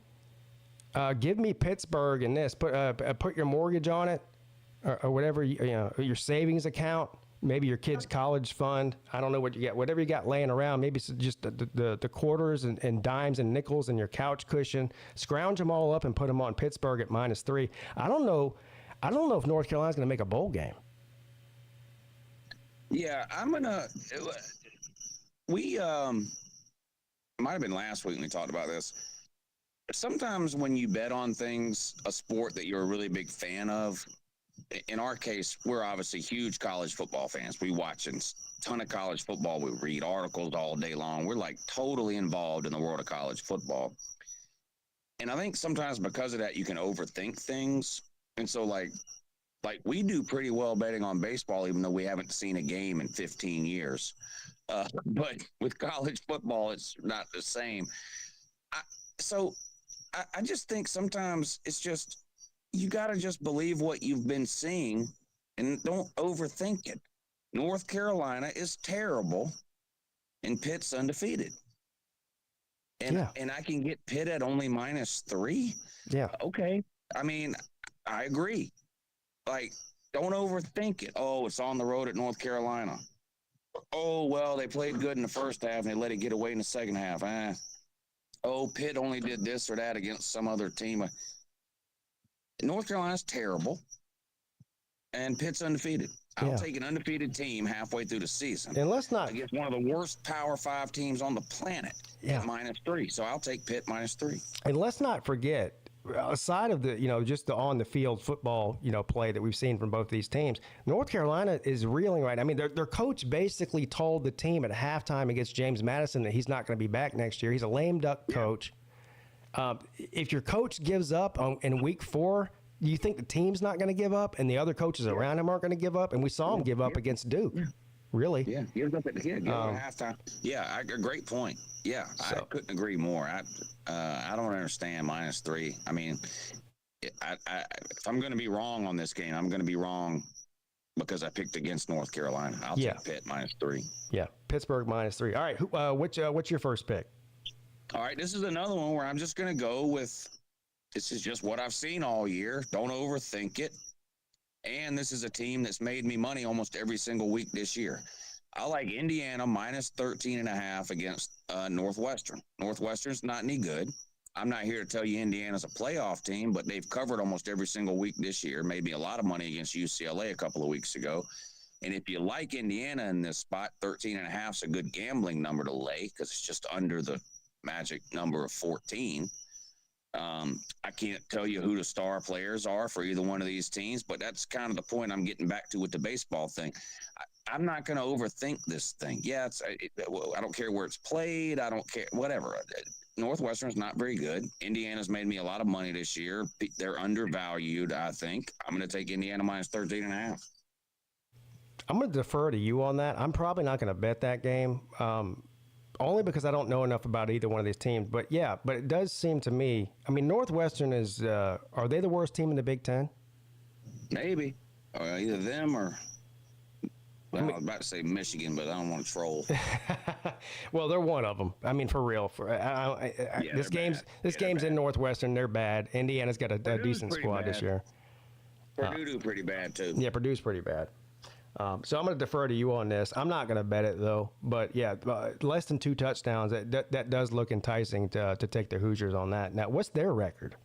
S3: Give me Pittsburgh in this. Put your mortgage on it, or whatever your savings account. Maybe your kid's college fund. I don't know what you get. Whatever you got laying around. Maybe it's just the quarters and dimes and nickels and your couch cushion. Scrounge them all up and put them on Pittsburgh at -3. I don't know if North Carolina's going to make a bowl game.
S8: Yeah, we it might have been last week when we talked about this. Sometimes when you bet on things, a sport that you're a really big fan of, in our case, we're obviously huge college football fans. We watch a ton of college football. We read articles all day long. We're like totally involved in the world of college football. And I think sometimes because of that, you can overthink things. And so like we do pretty well betting on baseball, even though we haven't seen a game in 15 years. But with college football, it's not the same. I just think sometimes it's just, you got to just believe what you've been seeing and don't overthink it. North Carolina is terrible and Pitt's undefeated. And I can get Pitt at only -3.
S3: Yeah.
S8: Okay. I mean, I agree. Like, don't overthink it. Oh, it's on the road at North Carolina. Oh, well, they played good in the first half and they let it get away in the second half. Oh, Pitt only did this or that against some other team. North Carolina's terrible, and Pitt's undefeated. I'll take an undefeated team halfway through the season.
S3: And let's not
S8: against one of the worst Power 5 teams on the planet at -3. So I'll take Pitt -3.
S3: And let's not forget, aside of the, just the on the field football, play that we've seen from both these teams, North Carolina is reeling right now. I mean, their coach basically told the team at halftime against James Madison that he's not going to be back next year. He's a lame duck coach. If your coach gives up in week 4, do you think the team's not going to give up and the other coaches around him aren't going to give up? And we saw him give up against Duke. Really?
S8: Yeah, gives up at halftime. Yeah, a great point. Yeah, I couldn't agree more. I don't understand -3. I mean, if I'm going to be wrong on this game, I'm going to be wrong because I picked against North Carolina. I'll take Pitt -3.
S3: Yeah, Pittsburgh -3. All right, what's your first pick?
S8: All right, this is another one where I'm just going to go with, this is just what I've seen all year. Don't overthink it. And this is a team that's made me money almost every single week this year. I like Indiana -13.5 against Northwestern. Northwestern's not any good. I'm not here to tell you Indiana's a playoff team, but they've covered almost every single week this year. Made me a lot of money against UCLA a couple of weeks ago. And if you like Indiana in this spot, 13.5 is a good gambling number to lay because it's just under the magic number of 14. I can't tell you who the star players are for either one of these teams, but that's kind of the point I'm getting back to with the baseball thing. I'm not going to overthink this thing. Yeah, I don't care where it's played. I don't care, whatever. Northwestern's not very good. Indiana's made me a lot of money this year. They're undervalued, I think. I'm going to take Indiana -13.5.
S3: I'm going to defer to you on that. I'm probably not going to bet that game. Only because I don't know enough about either one of these teams. But it does seem to me, I mean, Northwestern is, are they the worst team in the Big Ten?
S8: Maybe. Either them or, I was about to say Michigan, but I don't want to troll.
S3: Well, they're one of them. I mean, for real. This game's in Northwestern. They're bad. Indiana's got a decent squad this year.
S8: Purdue pretty bad, too.
S3: Yeah, Purdue's pretty bad. So I'm going to defer to you on this. I'm not going to bet it though, but yeah, less than 2 touchdowns. That does look enticing to take the Hoosiers on that. Now, what's their record?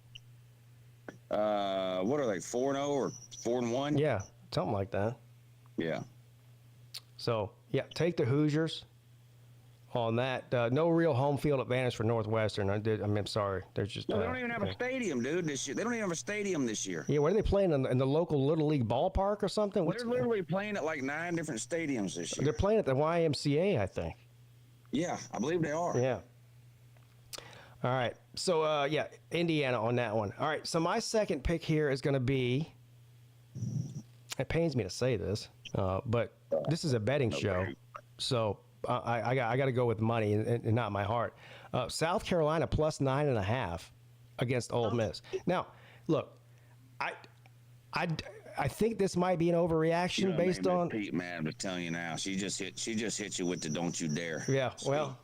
S8: What are they, 4-0 or 4-1?
S3: Yeah, something like that.
S8: Yeah.
S3: So yeah, take the Hoosiers on that. No real home field advantage for Northwestern. I'm sorry. There's just
S8: no, they don't even have a stadium, dude. This year, they don't even have a stadium this year.
S3: Yeah, where are they playing in the local Little League ballpark or something?
S8: They're literally playing at like 9 different stadiums this year.
S3: They're playing at the YMCA, I think.
S8: Yeah, I believe they are.
S3: Yeah. All right. So yeah, Indiana on that one. All right. So my second pick here is going to be. It pains me to say this, but this is a betting show, so. I got to go with money and not my heart. South Carolina plus 9.5 against Ole Miss. Now, look, I think this might be an overreaction based on
S8: Peete, man. I'm telling you now, she just hit you with the "Don't you dare."
S3: Yeah, well,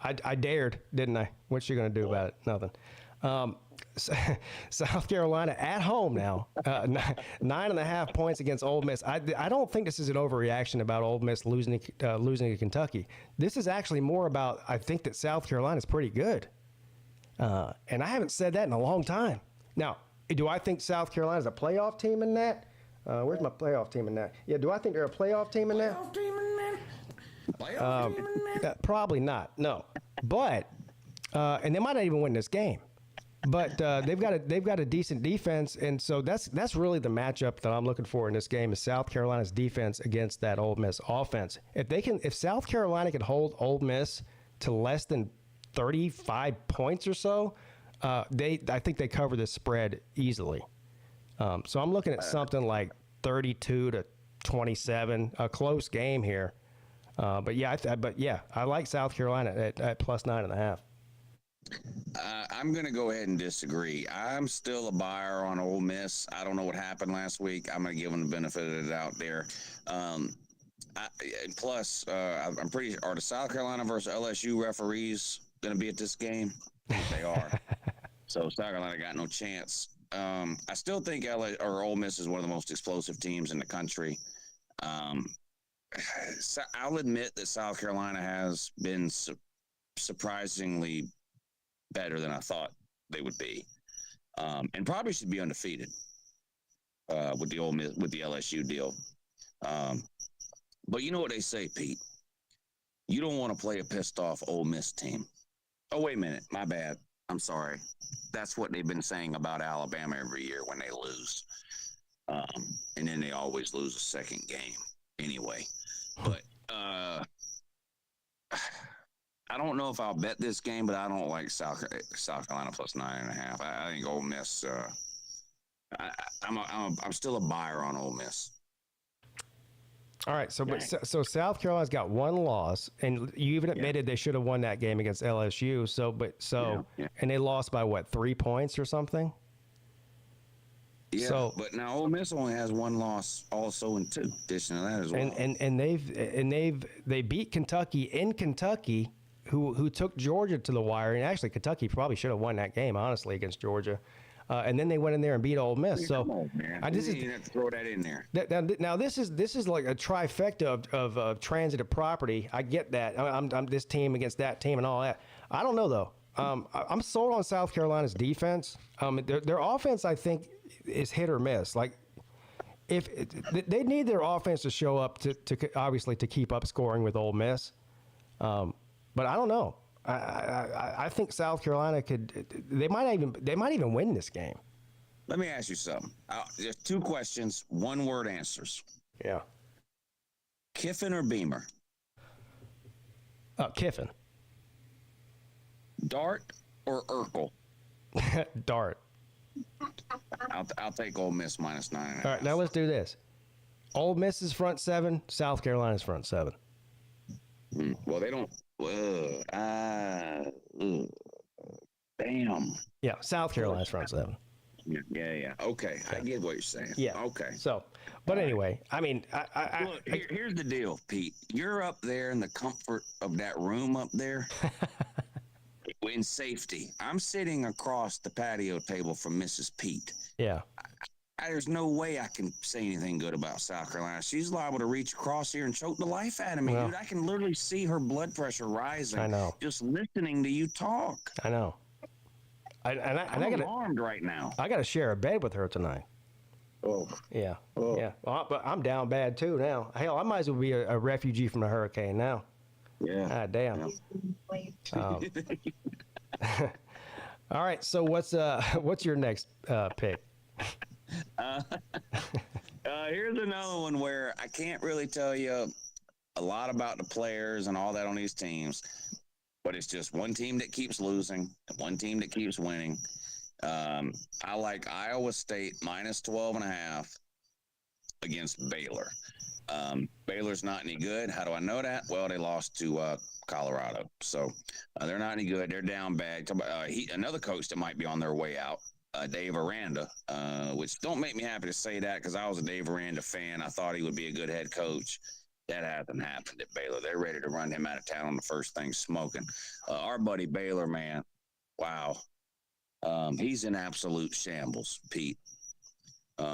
S3: I dared, didn't I? What's she gonna do about it? Nothing. South Carolina at home now, 9.5 points against Ole Miss. I don't think this is an overreaction about Ole Miss losing to Kentucky. This is actually more about I think that South Carolina is pretty good, and I haven't said that in a long time. Now, do I think South Carolina is a playoff team in that? Where's my playoff team in that? Yeah, do I think they're a playoff team in that? Probably not. No, but and they might not even win this game. But they've got a decent defense, and so that's really the matchup that I'm looking for in this game is South Carolina's defense against that Ole Miss offense. If South Carolina can hold Ole Miss to less than 35 points or so, I think they cover this spread easily. So I'm looking at something like 32-27, a close game here. But yeah, I like South Carolina at plus 9.5.
S8: I'm going to go ahead and disagree. I'm still a buyer on Ole Miss. I don't know what happened last week. I'm going to give them the benefit of the doubt there. Plus, I'm pretty. Are the South Carolina versus LSU referees going to be at this game? I think they are. So South Carolina got no chance. I still think Ole Miss is one of the most explosive teams in the country. I'll admit that South Carolina has been surprisingly better than I thought they would be, and probably should be undefeated with the LSU deal. But you know what they say, Pete? You don't want to play a pissed off Ole Miss team. Oh, wait a minute, my bad. I'm sorry. That's what they've been saying about Alabama every year when they lose, and then they always lose a second game anyway. But I don't know if I'll bet this game, but I don't like South Carolina plus 9.5. I think Ole Miss. I'm still a buyer on Ole Miss.
S3: All right, so South Carolina's got one loss, and you even admitted they should have won that game against LSU. And they lost by what, 3 points or something?
S8: Yeah, but now Ole Miss only has one loss, also in two. Addition to that as well.
S3: And they beat Kentucky in Kentucky, who took Georgia to the wire, and actually Kentucky probably should have won that game honestly against Georgia. And then they went in there and beat Ole Miss. So
S8: I just have to throw that in there.
S3: Now this is like a trifecta of transitive property. I get that. I'm this team against that team and all that. I don't know though. I'm sold on South Carolina's defense. Their offense, I think, is hit or miss. Like if they need their offense to show up to obviously to keep up scoring with Ole Miss. But I don't know. I think South Carolina could. They might even win this game.
S8: Let me ask you something. Just 2 questions, 1-word answers.
S3: Yeah.
S8: Kiffin or Beamer?
S3: Kiffin.
S8: Dart or Urkel?
S3: Dart.
S8: I'll take Ole Miss minus 9.5.
S3: All right, now let's do this. Ole Miss's front 7, South Carolina's front 7.
S8: Well, they don't. Damn.
S3: Yeah, South Carolina's front 7.
S8: Yeah. Okay, I get what you're saying.
S3: Yeah.
S8: Okay.
S3: So, but anyway, I mean,
S8: Look, here's the deal, Pete. You're up there in the comfort of that room up there. In safety. I'm sitting across the patio table from Mrs. Peete.
S3: Yeah.
S8: there's no way I can say anything good about South Carolina. She's liable to reach across here and choke the life out of me, dude. I can literally see her blood pressure rising.
S3: I know.
S8: Just listening to you talk.
S3: I know.
S8: I'm alarmed right now.
S3: I got to share a bed with her tonight.
S8: Oh.
S3: Yeah. Oh. Yeah. Well, but I'm down bad too now. Hell, I might as well be a refugee from the hurricane now.
S8: Yeah.
S3: God damn. All right. So what's your next pick?
S8: Here's another one where I can't really tell you a lot about the players and all that on these teams, but it's just one team that keeps losing and one team that keeps winning. I like Iowa State minus 12.5 against Baylor. Baylor's not any good. How do I know that? Well, they lost to Colorado, so they're not any good. They're down bad. Another coach that might be on their way out, Dave Aranda, which don't make me happy to say that because I was a Dave Aranda fan. I thought he would be a good head coach. That hasn't happened at Baylor. They're ready to run him out of town on the first thing smoking. Our buddy Baylor, man, wow. He's in absolute shambles, Pete.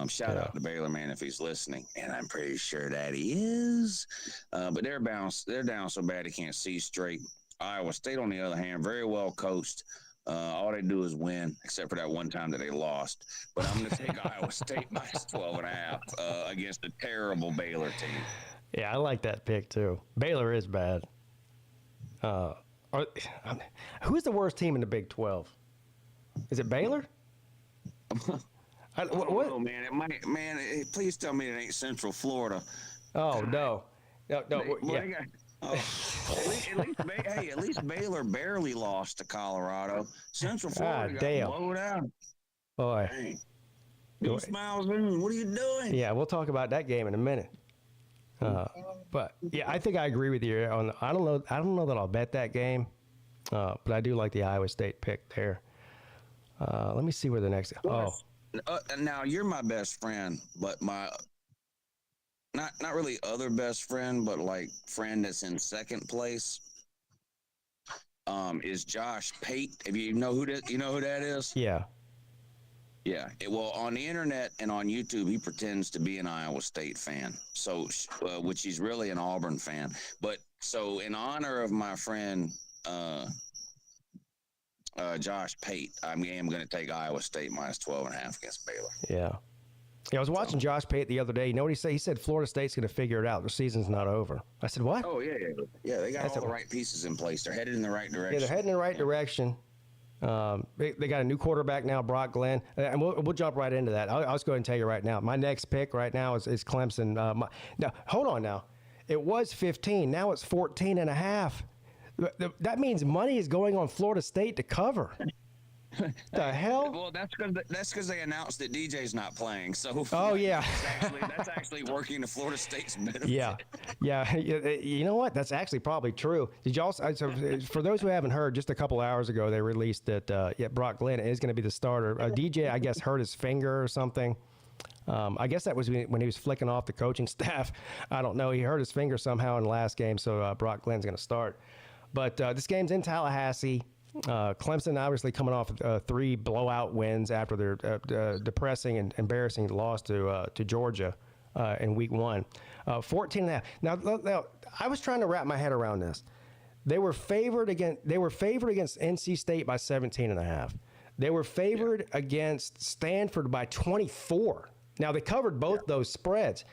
S8: Shout out to Baylor, man, if he's listening, and I'm pretty sure that he is. But they're down so bad they can't see straight. Iowa State, on the other hand, very well coached. All they do is win, except for that one time that they lost. But I'm going to take Iowa State minus 12.5 against a terrible Baylor team.
S3: Yeah, I like that pick too. Baylor is bad. Who's the worst team in the Big 12? Is it Baylor? What?
S8: Oh man, please tell me it ain't Central Florida.
S3: Oh no.
S8: At least Baylor barely lost to Colorado. Central Florida got blown out.
S3: Boy.
S8: Dang. Two smiles in. What are you doing?
S3: Yeah, we'll talk about that game in a minute. But yeah, I think I agree with you. I don't know that I'll bet that game, but I do like the Iowa State pick there. Let me see where the next.
S8: Now you're my best friend, but my not really other best friend, but like friend that's in second place. Is Josh Peete? If you know who that is?
S3: Yeah.
S8: Yeah. Well, on the internet and on YouTube, he pretends to be an Iowa State fan. So, which he's really an Auburn fan. But so, in honor of my friend Josh Peete, I'm going to take Iowa State minus 12.5 against Baylor.
S3: Yeah. I was watching Josh Peete the other day. You know what he said? He said Florida State's going to figure it out. The season's not over. I said, what?
S8: Oh, yeah. They got all the right pieces in place. They're headed in the right direction.
S3: Yeah, they're heading in the right direction. They got a new quarterback now, Brock Glenn, and we'll jump right into that. I'll just go ahead and tell you right now. My next pick right now is Clemson. Now, hold on now. It was 15. Now it's 14.5. That means money is going on Florida State to cover. The hell?
S8: Well, that's because they announced that DJ's not playing. So
S3: yeah,
S8: that's actually working to Florida State's benefit.
S3: Yeah. You know what? That's actually probably true. Did y'all? So for those who haven't heard, just a couple hours ago they released that Brock Glenn is going to be the starter. DJ, I guess, hurt his finger or something. I guess that was when he was flicking off the coaching staff. I don't know. He hurt his finger somehow in the last game, so Brock Glenn's going to start. But this game's in Tallahassee. Clemson obviously coming off 3 blowout wins after their depressing and embarrassing loss to Georgia in week 1. 14.5. Now, I was trying to wrap my head around this. They were favored against NC State by 17.5. They were favored against Stanford by 24. Now, they covered both those spreads.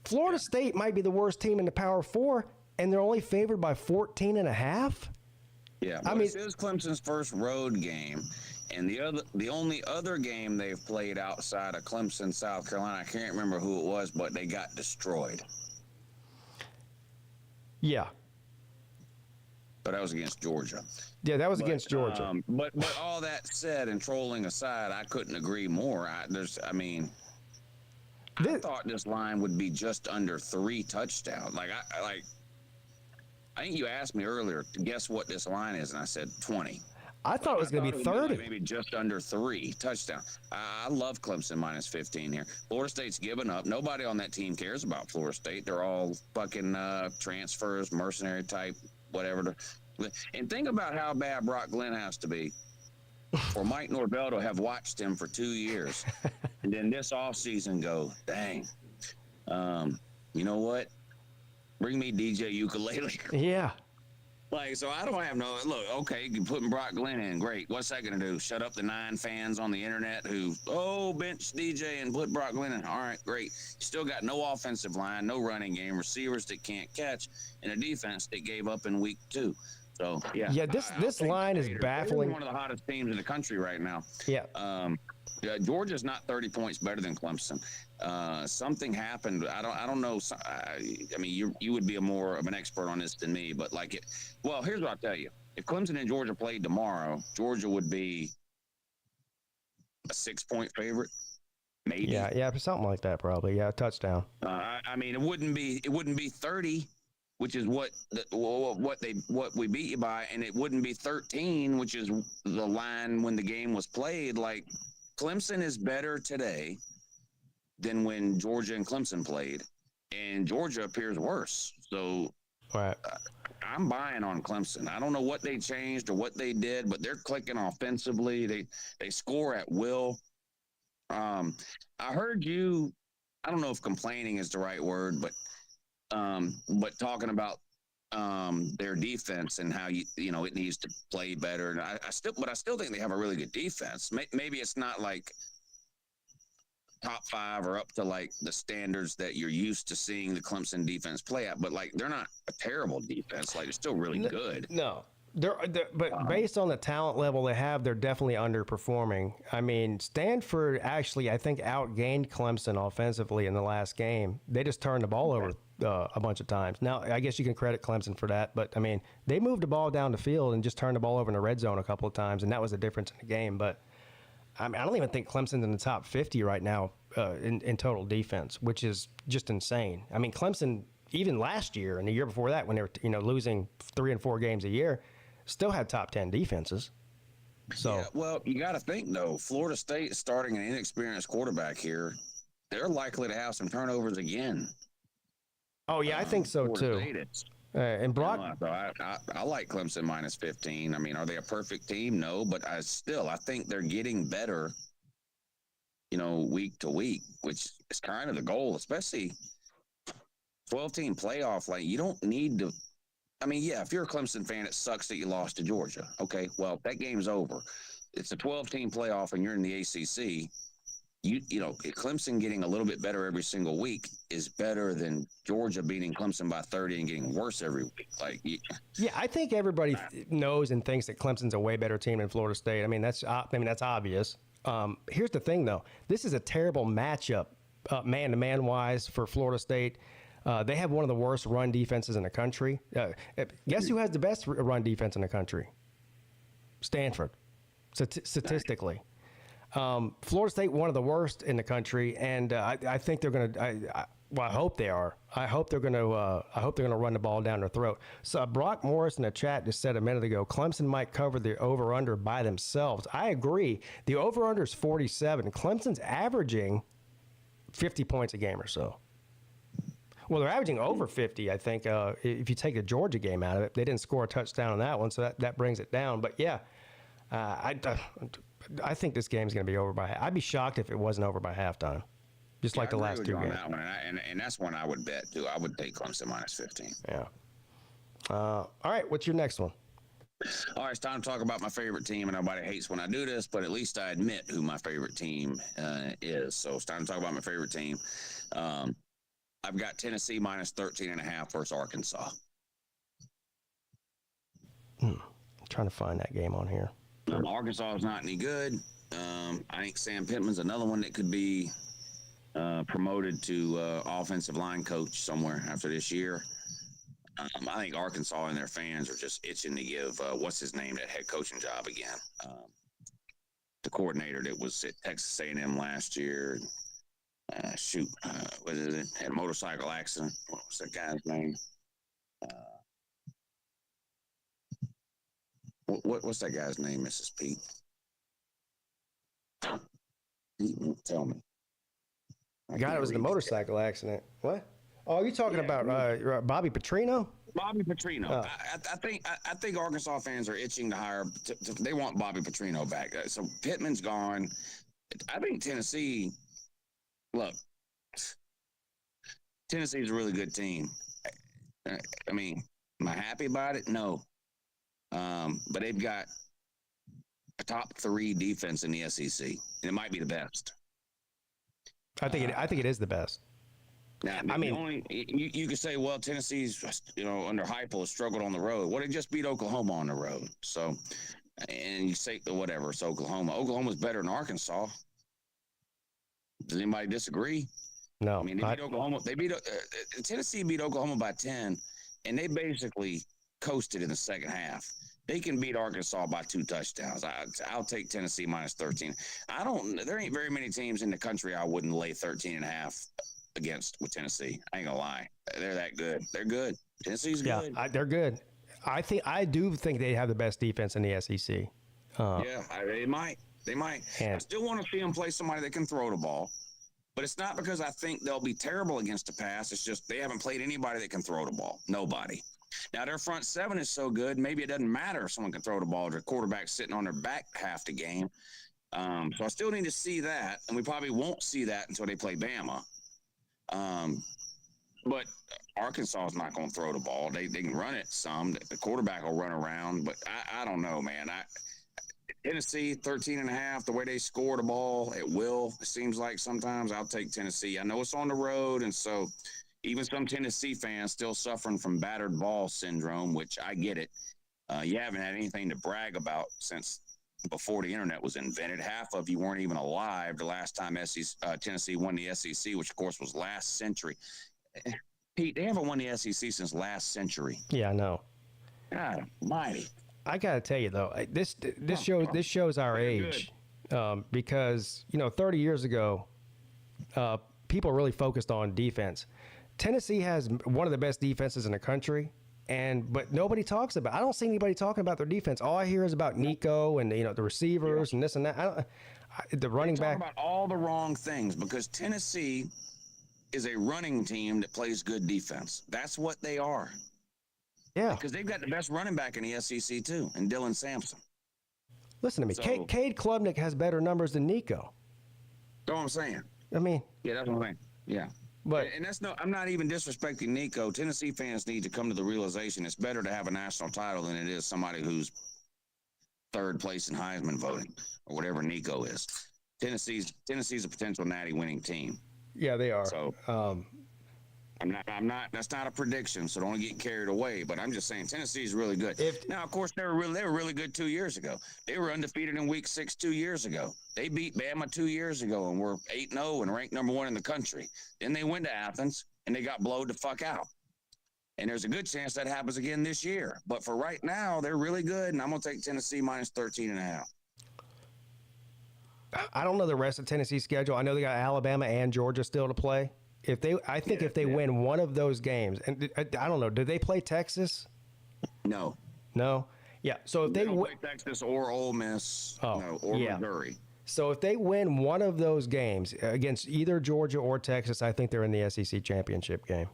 S3: Florida State might be the worst team in the Power 4, and they're only favored by 14.5.
S8: Yeah, well, this is Clemson's first road game, and the only other game they've played outside of Clemson, South Carolina, I can't remember who it was, but they got destroyed.
S3: Yeah.
S8: But that was against Georgia.
S3: Yeah, that was against Georgia.
S8: But all that said, and trolling aside, I couldn't agree more. I thought this line would be just under 3 touchdowns. I think you asked me earlier to guess what this line is, and I said 20.
S3: I thought it was going to be 30.
S8: Maybe just under 3 touchdowns. I love Clemson minus 15 here. Florida State's given up. Nobody on that team cares about Florida State. They're all fucking transfers, mercenary type, whatever. And think about how bad Brock Glenn has to be for Mike Norvell to have watched him for 2 years, and then this offseason go, dang, you know what? Bring me DJ Ukulele.
S3: Yeah.
S8: Like, so I don't have no look. Okay, you putting Brock Glenn in, great. What's that gonna do? Shut up the 9 fans on the internet who bench DJ and put Brock Glenn in? All right, great. You still got no offensive line, no running game, receivers that can't catch, and a defense that gave up in week 2. So
S3: yeah. This line is baffling.
S8: One of the hottest teams in the country right now.
S3: Yeah.
S8: Georgia's not 30 points better than Clemson. Something happened. I don't know. I mean, you would be more of an expert on this than me, but well, here's what I'll tell you. If Clemson and Georgia played tomorrow, Georgia would be a 6-point favorite. Maybe.
S3: Yeah, something like that probably. Yeah, a touchdown.
S8: I mean, it wouldn't be 30, which is what we beat you by, and it wouldn't be 13, which is the line when the game was played. Like, Clemson is better today than when Georgia and Clemson played, and Georgia appears worse. So
S3: right.
S8: I'm buying on Clemson. I don't know what they changed or what they did, but they're clicking offensively. They score at will. I heard you, I don't know if complaining is the right word, but talking about their defense and how it needs to play better. And I still think they have a really good defense. Maybe it's not like top 5 or up to like the standards that you're used to seeing the Clemson defense play at, but like they're not a terrible defense. Like, they're still really good.
S3: No. But based on the talent level they have, they're definitely underperforming. I mean, Stanford actually, I think, outgained Clemson offensively in the last game. They just turned the ball over a bunch of times. Now, I guess you can credit Clemson for that, but I mean, they moved the ball down the field and just turned the ball over in the red zone a couple of times, and that was the difference in the game. But I mean, I don't even think Clemson's in the top 50 right now in total defense, which is just insane. I mean, Clemson, even last year and the year before that, when they were losing 3 and 4 games a year, still had top 10 defenses. So,
S8: yeah, well, you got to think, though, Florida State starting an inexperienced quarterback here, they're likely to have some turnovers again.
S3: Oh, yeah, I think so, too. And Brock,
S8: I like Clemson minus 15. I mean, are they a perfect team? No, but I think they're getting better, week to week, which is kind of the goal, especially 12-team playoff. Like, you don't need to. I mean, yeah, if you're a Clemson fan, it sucks that you lost to Georgia. Okay, well, that game's over. It's a 12-team playoff, and you're in the ACC. Clemson getting a little bit better every single week is better than Georgia beating Clemson by 30 and getting worse every week.
S3: Yeah, I think everybody knows and thinks that Clemson's a way better team than Florida State. I mean, that's obvious. Here's the thing, though. This is a terrible matchup, man-to-man wise, for Florida State. They have one of the worst run defenses in the country. Guess who has the best run defense in the country? Stanford, statistically. Florida State, one of the worst in the country, and I think they're going to. I hope they are. I hope they're going to run the ball down their throat. So Brock Morris in the chat just said a minute ago, Clemson might cover the over/under by themselves. I agree. The over/under is 47. Clemson's averaging 50 points a game or so. Well, they're averaging over 50, I think, if you take the Georgia game out of it. They didn't score a touchdown on that one, so that brings it down. But, yeah, I think this game's going to be over by – I'd be shocked if it wasn't over by halftime, just like the last 2 games.
S8: That one, and that's one I would bet, too. I would take Clemson minus 15.
S3: Yeah. All right, what's your next one?
S8: All right, it's time to talk about my favorite team, and nobody hates when I do this, but at least I admit who my favorite team is. So it's time to talk about my favorite team. I've got Tennessee minus 13.5 versus Arkansas.
S3: I'm trying to find that game on here.
S8: Arkansas is not any good. I think Sam Pittman's another one that could be promoted to offensive line coach somewhere after this year. I think Arkansas and their fans are just itching to give what's his name that head coaching job again. The coordinator that was at Texas A&M last year. What is it? Had a motorcycle accident. What was that guy's name? What's that guy's name, Mrs. Peete? Pete won't tell me.
S3: God, it was the motorcycle accident. What? Oh, you're talking about Bobby Petrino?
S8: Bobby Petrino. I think Arkansas fans are itching to hire. They want Bobby Petrino back. So Pittman's gone. I think Tennessee. Look, Tennessee's a really good team. I mean, am I happy about it? No. But they've got a top 3 defense in the SEC, and it might be the best.
S3: I think it is the best.
S8: Now, I mean, you could say, well, Tennessee's under Heupel has struggled on the road. Well, they just beat Oklahoma on the road. So, and you say whatever, it's Oklahoma. Oklahoma's better than Arkansas. Does anybody disagree?
S3: No.
S8: I mean, they beat Oklahoma. Tennessee beat Oklahoma by 10, and they basically coasted in the second half. They can beat Arkansas by 2 touchdowns. I'll take Tennessee minus 13. There ain't very many teams in the country I wouldn't lay 13.5 against with Tennessee. I ain't gonna lie. They're that good. They're good. Tennessee's good.
S3: Yeah, they're good. I do think they have the best defense in the SEC.
S8: They might. I still want to see them play somebody that can throw the ball. But it's not because I think they'll be terrible against the pass. It's just they haven't played anybody that can throw the ball. Nobody. Now, their front 7 is so good, maybe it doesn't matter if someone can throw the ball. Their quarterback's sitting on their back half the game. So I still need to see that, and we probably won't see that until they play Bama. But Arkansas is not going to throw the ball. They can run it some. The quarterback will run around, but I don't know, man. Tennessee, 13.5, the way they score the ball at will, it seems like sometimes. I'll take Tennessee. I know it's on the road, and so even some Tennessee fans still suffering from battered ball syndrome, which I get it. You haven't had anything to brag about since before the internet was invented. Half of you weren't even alive the last time Tennessee won the SEC, which, of course, was last century. Pete, they haven't won the SEC since last century.
S3: Yeah, I know.
S8: God almighty.
S3: I gotta tell you though, this shows our age, because 30 years ago, people really focused on defense. Tennessee has one of the best defenses in the country, but nobody talks about. I don't see anybody talking about their defense. All I hear is about Nico and the receivers and this and that. The running back.
S8: About all the wrong things, because Tennessee is a running team that plays good defense. That's what they are.
S3: Yeah,
S8: because they've got the best running back in the SEC too, and Dylan Sampson.
S3: Listen to me, Cade Klubnik has better numbers than Nico.
S8: That's what I'm saying.
S3: I mean,
S8: yeah, that's what I'm saying. Yeah, but I'm not even disrespecting Nico. Tennessee fans need to come to the realization it's better to have a national title than it is somebody who's 3rd place in Heisman voting or whatever Nico is. Tennessee's a potential Natty winning team.
S3: Yeah, they are.
S8: So. I'm not. That's not a prediction, so don't get carried away. But I'm just saying Tennessee's really good. Now, of course, they were really good 2 years ago. They were undefeated in Week 6 2 years ago. They beat Bama 2 years ago and were 8-0 and ranked number 1 in the country. Then they went to Athens and they got blowed the fuck out. And there's a good chance that happens again this year. But for right now, they're really good, and I'm gonna take Tennessee minus 13.5.
S3: I don't know the rest of Tennessee's schedule. I know they got Alabama and Georgia still to play. If they win one of those games, and I don't know, do they play Texas?
S8: No.
S3: Yeah. So if they
S8: play Texas or Ole Miss, or Missouri.
S3: So if they win one of those games against either Georgia or Texas, I think they're in the SEC championship game.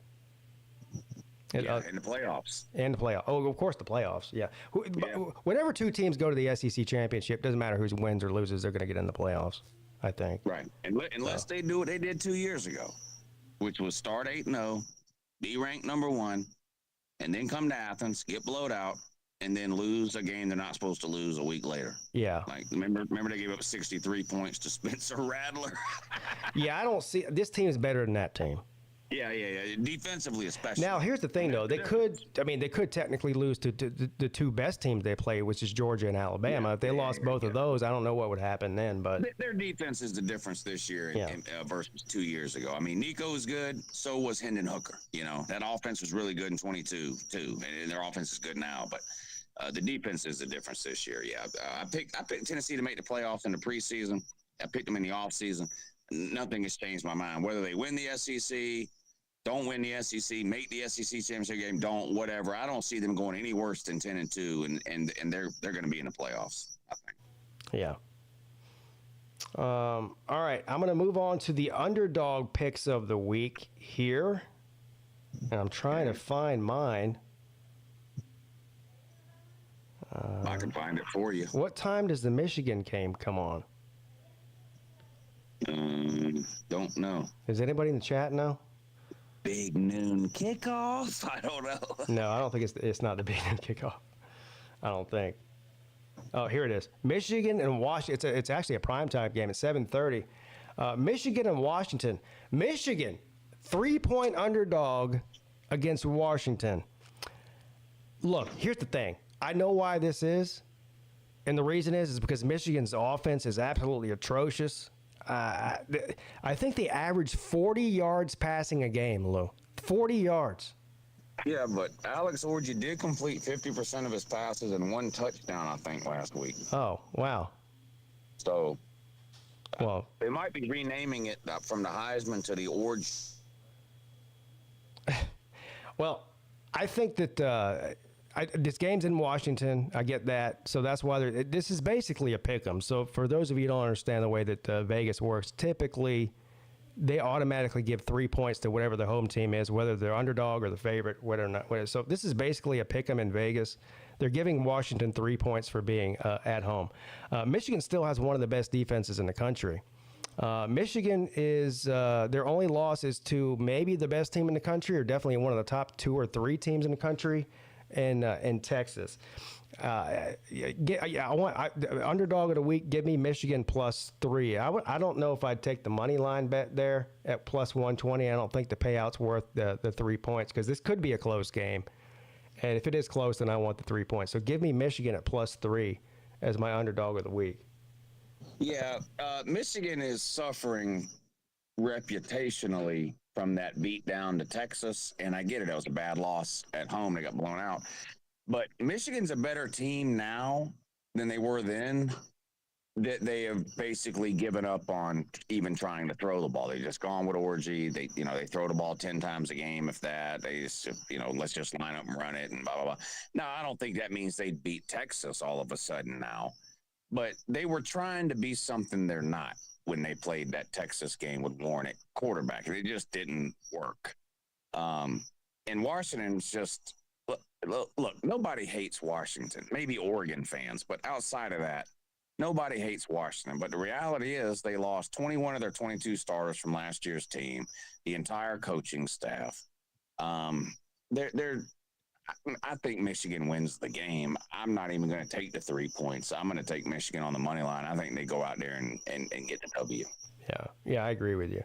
S8: In the playoffs.
S3: Oh, of course, the playoffs. Yeah. Whenever 2 teams go to the SEC championship, doesn't matter who wins or loses, they're going to get in the playoffs, I think.
S8: Right. Unless they do what they did 2 years ago, which was start 8-0, be ranked number 1, and then come to Athens, get blowed out, and then lose a game they're not supposed to lose a week later.
S3: Yeah.
S8: Like, remember they gave up 63 points to Spencer Rattler?
S3: Yeah, I don't see – this team is better than that team.
S8: Yeah. Defensively, especially.
S3: Now, here's the thing, though. They could technically lose to the 2 best teams they play, which is Georgia and Alabama. If they lost both of those, I don't know what would happen then. But
S8: their defense is the difference this year versus 2 years ago. I mean, Nico is good. So was Hendon Hooker. That offense was really good in 22 too, and their offense is good now. But the defense is the difference this year. Yeah, I picked Tennessee to make the playoffs in the preseason. I picked them in the offseason. Nothing has changed my mind. Whether they win the SEC, don't win the SEC, make the SEC championship game, don't, whatever. I don't see them going any worse than 10-2, and they're going to be in the playoffs, I think.
S3: Yeah. All right, I'm going to move on to the underdog picks of the week here, and I'm trying to find mine.
S8: I can find it for you.
S3: What time does the Michigan game come on?
S8: Don't know.
S3: Does anybody in the chat know?
S8: Big noon kickoff? I don't know.
S3: No, I don't think it's not the big noon kickoff. I don't think. Oh, here it is. Michigan and Washington. It's actually a primetime game at 7:30. Michigan and Washington. Michigan, 3-point underdog against Washington. Look, here's the thing. I know why this is, and the reason is because Michigan's offense is absolutely atrocious. I think they average 40 yards passing a game, Lou. 40 yards.
S8: Yeah, but Alex Orji did complete 50% of his passes and 1 touchdown, I think, last week.
S3: Oh, wow.
S8: So,
S3: well,
S8: they might be renaming it from the Heisman to the Orj.
S3: Well, I think that this game's in Washington. I get that. So that's why this is basically a pick 'em. So for those of you who don't understand the way that Vegas works, typically they automatically give 3 points to whatever the home team is, whether they're underdog or the favorite, whether or not. So this is basically a pick 'em in Vegas. They're giving Washington 3 points for being at home. Michigan still has one of the best defenses in the country. Michigan is their only loss is to maybe the best team in the country, or definitely one of the top 2 or 3 teams in the country, in Texas. I want underdog of the week. Give me Michigan +3. I don't know if I'd take the money line bet there at +120. I don't think the payout's worth the 3 points, because this could be a close game. And if it is close, then I want the 3 points. So give me Michigan at +3 as my underdog of the week.
S8: Yeah, Michigan is suffering reputationally from that beat down to Texas, and I get it. It was a bad loss at home. They got blown out. But Michigan's a better team now than they were then. That they have basically given up on even trying to throw the ball. They just gone with Orji. They throw the ball 10 times a game, if that. They just, let's just line up and run it and blah, blah, blah. Now, I don't think that means they'd beat Texas all of a sudden now. But they were trying to be something they're not when they played that Texas game with Warren at quarterback. It just didn't work. And Washington's just look, nobody hates Washington. Maybe Oregon fans, but outside of that, nobody hates Washington. But the reality is they lost 21 of their 22 starters from last year's team, the entire coaching staff. I think Michigan wins the game. I'm not even going to take the 3 points. I'm going to take Michigan on the money line. I think they go out there and get the W.
S3: Yeah, I agree with you.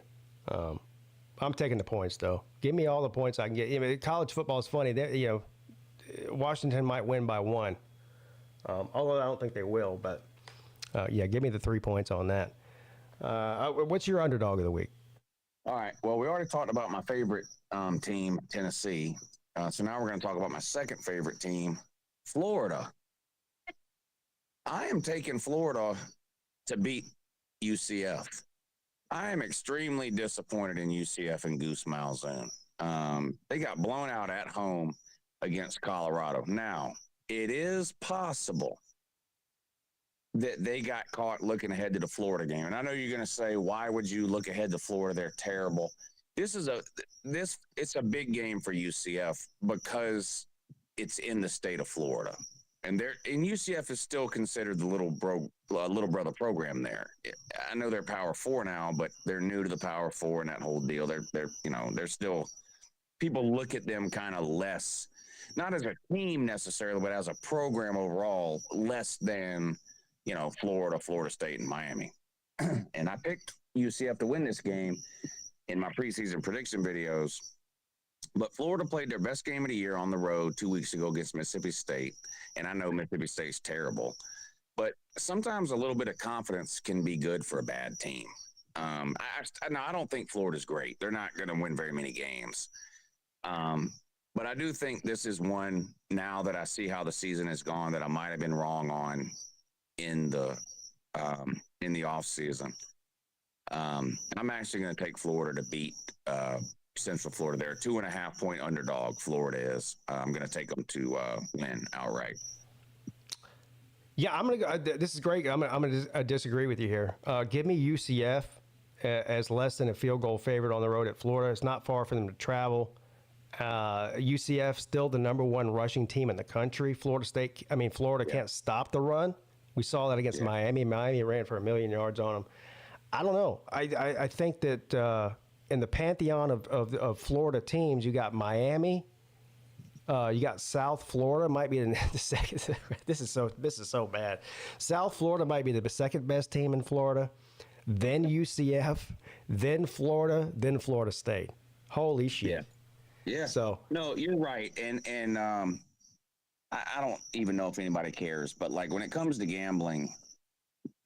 S3: I'm taking the points, though. Give me all the points I can get. College football is funny. Washington might win by 1, although I don't think they will. But, give me the 3 points on that. What's your underdog of the week?
S8: All right. Well, we already talked about my favorite team, Tennessee. So now we're going to talk about my second favorite team, Florida. I am taking Florida to beat UCF. I am extremely disappointed in UCF and Goose Malzahn. They got blown out at home against Colorado. Now, it is possible that they got caught looking ahead to the Florida game. And I know you're going to say, why would you look ahead to Florida? They're terrible. It's a big game for UCF because it's in the state of Florida, and UCF is still considered the little brother program there. I know they're Power 4 now, but they're new to the Power 4 and that whole deal. They're still, people look at them kind of less, not as a team necessarily, but as a program overall, less than Florida, Florida State, and Miami. And I picked UCF to win this game in my preseason prediction videos, but Florida played their best game of the year on the road 2 weeks ago against Mississippi State, and I know Mississippi State's terrible, but sometimes a little bit of confidence can be good for a bad team. I don't think Florida's great. They're not going to win very many games, but I do think this is one, now that I see how the season has gone, that I might have been wrong on in the off season. I'm actually going to take Florida to beat Central Florida. They're a 2.5 point underdog. Florida is. I'm going to take them to win outright.
S3: Yeah, I'm going to go. This is great. I'm going to disagree with you here. Give me UCF as less than a field goal favorite on the road at Florida. It's not far for them to travel. UCF still the number one rushing team in the country. Florida can't stop the run. We saw that against Miami. Miami ran for 1 million yards on them. I don't know. I think that in the pantheon of Florida teams, you got Miami. You got South Florida might be the second. This is so bad. South Florida might be the second best team in Florida, then UCF, then Florida, then Florida State. Holy shit!
S8: Yeah.
S3: So
S8: no, you're right, and I don't even know if anybody cares, but like when it comes to gambling,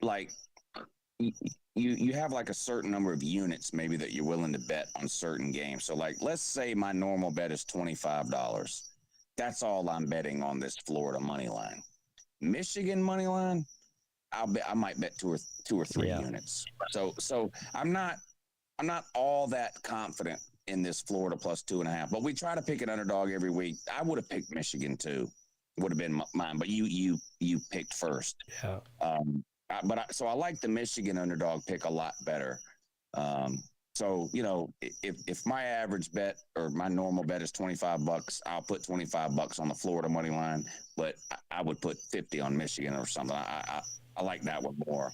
S8: like you have like a certain number of units maybe that you're willing to bet on certain games. So like let's say my normal bet is $25. That's all I'm betting on this Florida money line. Michigan money line, I might bet two or three units. So I'm not all that confident in this Florida plus 2.5. But we try to pick an underdog every week. I would have picked Michigan too. Would have been mine, but you picked first.
S3: Yeah.
S8: So I like the Michigan underdog pick a lot better. So, you know, if my average bet or my normal bet is $25, I'll put $25 on the Florida money line, but I would put 50 on Michigan or something. I like that one more.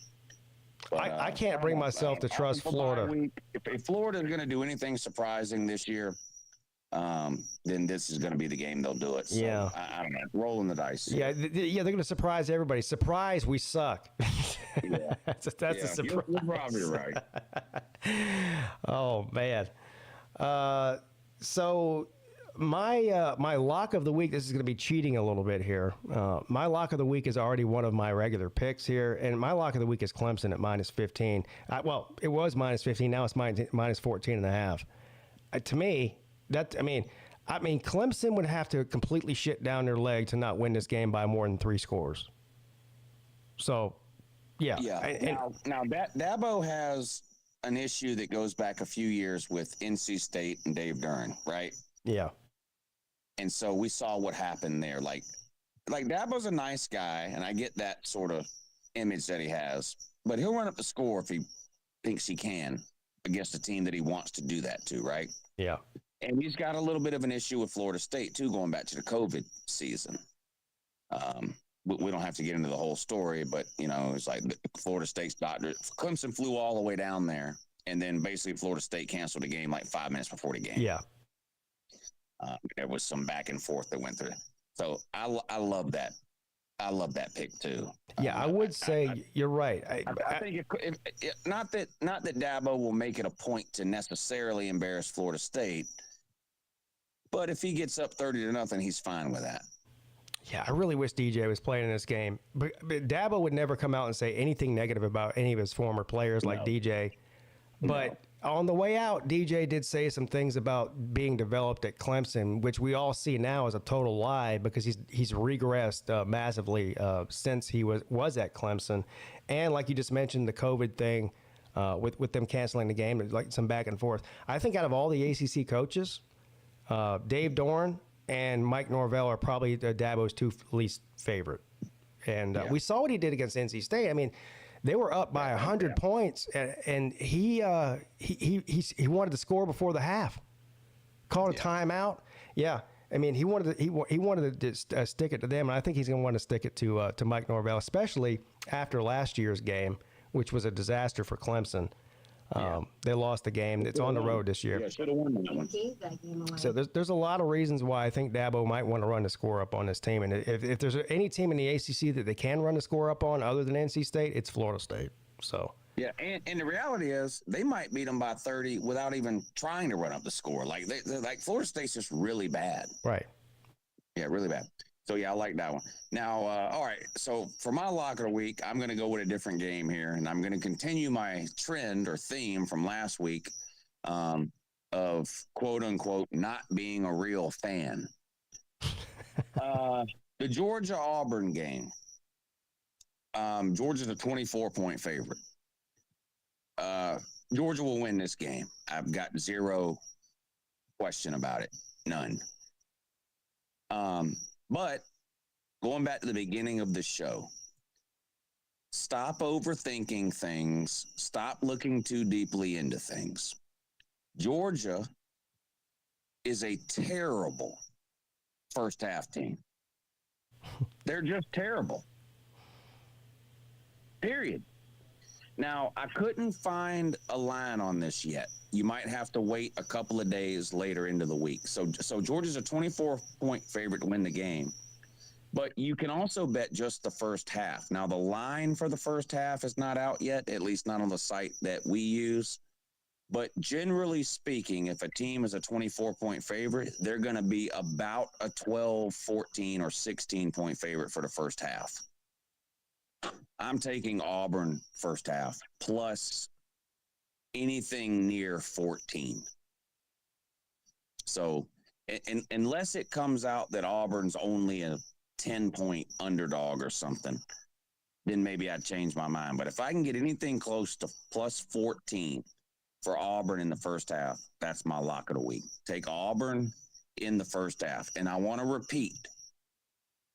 S8: But,
S3: I can't bring myself to trust Florida.
S8: If Florida is going to do anything surprising this year, then this is going to be the game they'll do it. So,
S3: yeah.
S8: I don't know. Rolling the dice.
S3: Yeah, they're going to surprise everybody. Surprise, we suck.
S8: Yeah.
S3: that's a surprise.
S8: You're probably right.
S3: Oh, man. So my lock of the week, this is going to be cheating a little bit here. My lock of the week is already one of my regular picks here, and my lock of the week is Clemson at -15. Well, it was -15. Now it's minus 14.5. To me, Clemson would have to completely shit down their leg to not win this game by more than 3 scores. So, yeah.
S8: Yeah. Now Dabo has an issue that goes back a few years with NC State and Dave Duren, right?
S3: Yeah.
S8: And so we saw what happened there. Like Dabo's a nice guy, and I get that sort of image that he has, but he'll run up the score if he thinks he can against a team that he wants to do that to, right?
S3: Yeah.
S8: And he's got a little bit of an issue with Florida State, too, going back to the COVID season. We don't have to get into the whole story, but, you know, it's like Florida State's doctor. Clemson flew all the way down there, and then basically Florida State canceled the game like 5 minutes before the game.
S3: Yeah.
S8: There was some back and forth that went through. So I love that. I love that pick, too.
S3: Yeah, I would say you're right.
S8: I think not that Dabo will make it a point to necessarily embarrass Florida State, but if he gets up 30-0, he's fine with that.
S3: Yeah, I really wish DJ was playing in this game. But Dabo would never come out and say anything negative about any of his former players like DJ. But on the way out, DJ did say some things about being developed at Clemson, which we all see now as a total lie because he's regressed massively since he was at Clemson. And like you just mentioned, the COVID thing with them canceling the game, like some back and forth. I think out of all the ACC coaches, Dave Doeren and Mike Norvell are probably Dabo's 2 least favorite. And we saw what he did against NC State. I mean, they were up by 100 points, and he wanted to score before the half. Called a timeout. Yeah, I mean he wanted to stick it to them, and I think he's going to want to stick it to Mike Norvell, especially after last year's game, which was a disaster for Clemson. They lost the game. It's on the road this year.
S8: Yeah, should have won that one.
S3: So there's a lot of reasons why I think Dabo might want to run the score up on this team. And if there's any team in the ACC that they can run the score up on other than NC State, it's Florida State. So
S8: yeah, and the reality is they might beat them by 30 without even trying to run up the score. Like like Florida State's just really bad.
S3: Right.
S8: Yeah, really bad. So, yeah, I like that one. Now, all right, so for my lock of the week, I'm going to go with a different game here, and I'm going to continue my trend or theme from last week of, quote-unquote, not being a real fan. The Georgia-Auburn game. Georgia's a 24-point favorite. Georgia will win this game. I've got zero question about it. None. But going back to the beginning of the show, stop overthinking things. Stop looking too deeply into things. Georgia is a terrible first half team. They're just terrible. Period. Now, I couldn't find a line on this yet. You might have to wait a couple of days later into the week. So Georgia's a 24-point favorite to win the game. But you can also bet just the first half. Now, the line for the first half is not out yet, at least not on the site that we use. But generally speaking, if a team is a 24-point favorite, they're going to be about a 12, 14, or 16-point favorite for the first half. I'm taking Auburn first half plus anything near 14. So, unless it comes out that Auburn's only a 10-point underdog or something, then maybe I'd change my mind. But if I can get anything close to plus 14 for Auburn in the first half, that's my lock of the week. Take Auburn in the first half. And I want to repeat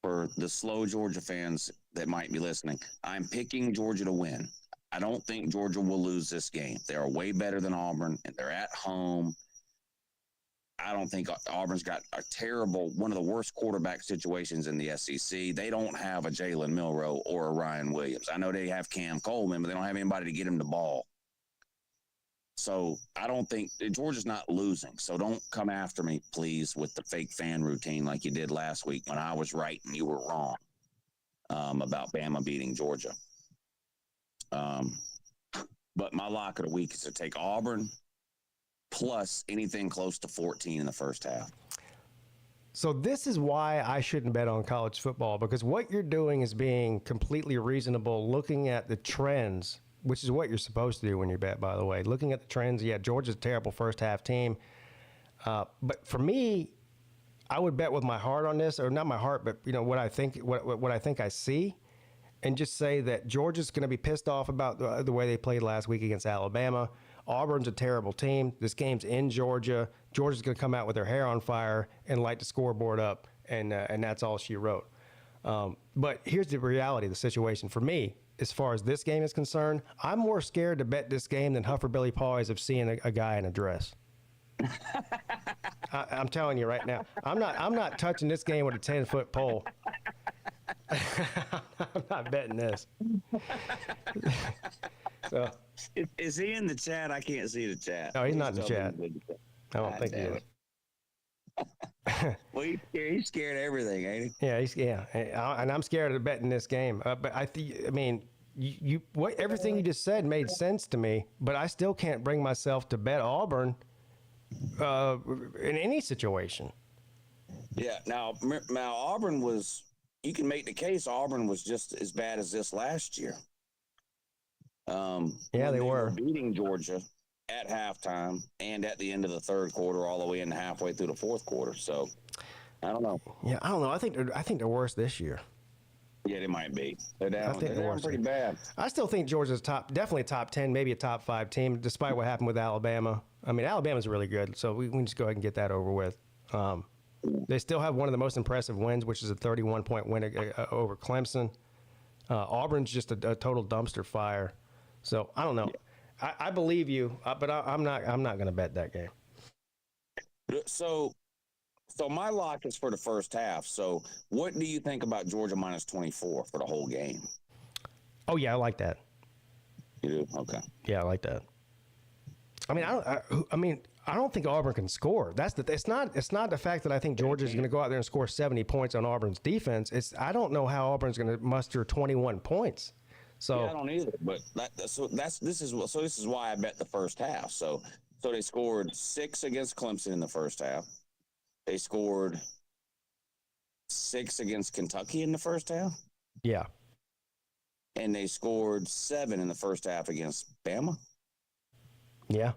S8: for the slow Georgia fans that might be listening, I'm picking Georgia to win. I don't think Georgia will lose this game. They are way better than Auburn, and they're at home. I don't think Auburn's got a terrible, one of the worst quarterback situations in the SEC. They don't have a Jalen Milroe or a Ryan Williams. I know they have Cam Coleman, but they don't have anybody to get him the ball. So I don't think Georgia's not losing. So don't come after me, please, with the fake fan routine like you did last week when I was right and you were wrong about Bama beating Georgia. But my lock of the week is to take Auburn plus anything close to 14 in the first half.
S3: So this is why I shouldn't bet on college football, because what you're doing is being completely reasonable, looking at the trends, which is what you're supposed to do when you bet, by the way. Looking at the trends, yeah, Georgia's a terrible first half team. But for me, I would bet with my heart on this, or not my heart, but what I think I see, and just say that Georgia's going to be pissed off about the way they played last week against Alabama. Auburn's a terrible team. This game's in Georgia. Georgia's going to come out with their hair on fire and light the scoreboard up, and that's all she wrote. But here's the reality of the situation for me. As far as this game is concerned, I'm more scared to bet this game than Huffer Billy Paws of seeing a guy in a dress. I'm telling you right now, I'm not touching this game with a 10-foot pole. I'm not betting this. So,
S8: is he in the chat? I can't see the chat.
S3: No, he's not in the chat. I don't think he is.
S8: Well, he's scared of everything, ain't he?
S3: Yeah, and I'm scared of betting this game. But everything you just said made sense to me. But I still can't bring myself to bet Auburn in any situation.
S8: Yeah. Now Auburn was. You can make the case Auburn was just as bad as this last year.
S3: Yeah, they were
S8: beating Georgia at halftime and at the end of the third quarter, all the way in halfway through the fourth quarter. So, I don't know.
S3: Yeah, I don't know. I think they're worse this year.
S8: Yeah, they might be. They're down. They're down pretty bad.
S3: I still think Georgia's definitely top 10, maybe a top 5 team, despite what happened with Alabama. I mean, Alabama's really good, so we can just go ahead and get that over with. They still have one of the most impressive wins, which is a 31-point win over Clemson. Auburn's just a total dumpster fire. So I don't know. I believe you, but I'm not going to bet that game.
S8: So my lock is for the first half. So what do you think about Georgia minus 24 for the whole game?
S3: Oh yeah, I like that.
S8: You do? Okay.
S3: Yeah, I like that. I don't think Auburn can score. It's not the fact that I think Georgia's going to go out there and score 70 points on Auburn's defense. I don't know how Auburn's going to muster 21 points. So
S8: yeah, I don't either. But this is why I bet the first half. So they scored 6 against Clemson in the first half. They scored 6 against Kentucky in the first half.
S3: Yeah.
S8: And they scored 7 in the first half against Bama.
S3: Yeah.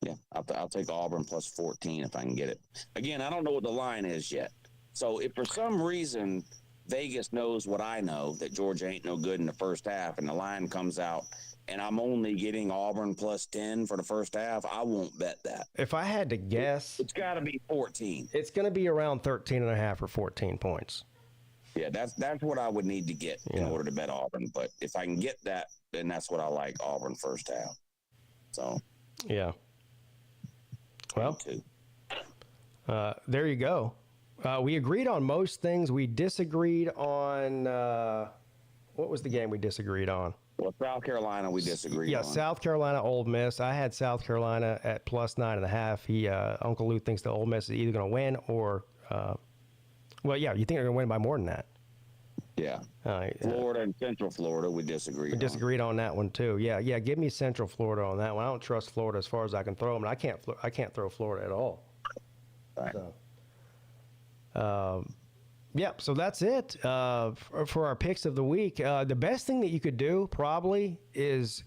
S8: Yeah, I'll take Auburn plus 14 if I can get it. Again, I don't know what the line is yet. So if for some reason Vegas knows what I know, that Georgia ain't no good in the first half, and the line comes out and I'm only getting Auburn plus 10 for the first half, I won't bet that.
S3: If I had to guess,
S8: it's got to be 14.
S3: It's going to be around 13.5 or 14 points.
S8: Yeah, that's what I would need to get in order to bet Auburn. But if I can get that, then that's what I like, Auburn first half. So
S3: yeah. Well, there you go. We agreed on most things. We disagreed on what was the game we disagreed on?
S8: Well, South Carolina, we disagreed on.
S3: Yeah, South Carolina, Ole Miss. I had South Carolina at plus 9.5. Uncle Lou thinks the Ole Miss is either going to win or, well, yeah, you think they're going to win by more than that.
S8: Yeah. Florida and Central Florida, we disagreed on.
S3: We disagreed on that one, too. Yeah, give me Central Florida on that one. I don't trust Florida as far as I can throw them, and I can't throw Florida at all.
S8: Right.
S3: So, so that's it for our picks of the week. The best thing that you could do probably is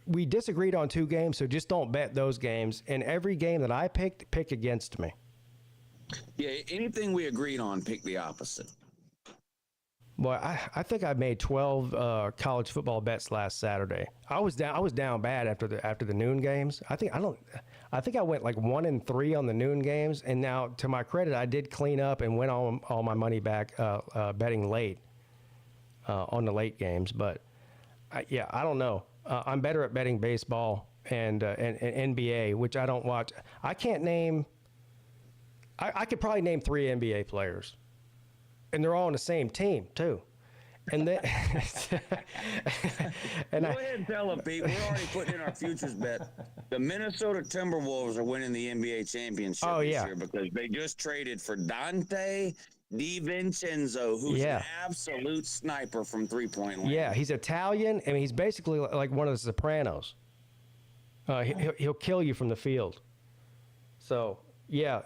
S3: we disagreed on 2 games, so just don't bet those games. And every game that I pick against me.
S8: Yeah, anything we agreed on, pick the opposite.
S3: Well, I think I made 12 college football bets last Saturday. I was down bad after the noon games. I think I went like 1-3 on the noon games, and now to my credit, I did clean up and win all my money back betting late on the late games. But I don't know. I'm better at betting baseball and NBA, which I don't watch. I can't name. I could probably name 3 NBA players. And they're all on the same team, too. And then,
S8: Go ahead and tell them, Pete. We're already putting in our futures bet. The Minnesota Timberwolves are winning the NBA championship this year because they just traded for Dante DiVincenzo, who's an absolute sniper from three-point land.
S3: Yeah, he's Italian, and he's basically like one of the Sopranos. He'll kill you from the field. So... Yeah.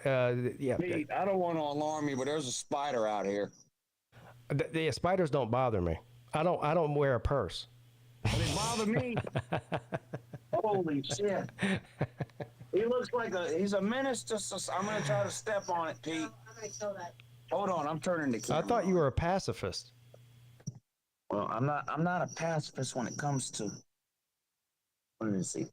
S8: Pete, I don't want to alarm you, but there's a spider out here.
S3: The spiders don't bother me. I don't wear a purse.
S8: Well, they bother me. Holy shit! He looks like he's a menace. I'm gonna try to step on it, Pete. Hold on, I'm turning the camera.
S3: I thought you were a pacifist.
S8: Well, I'm not a pacifist when it comes to. Let me see.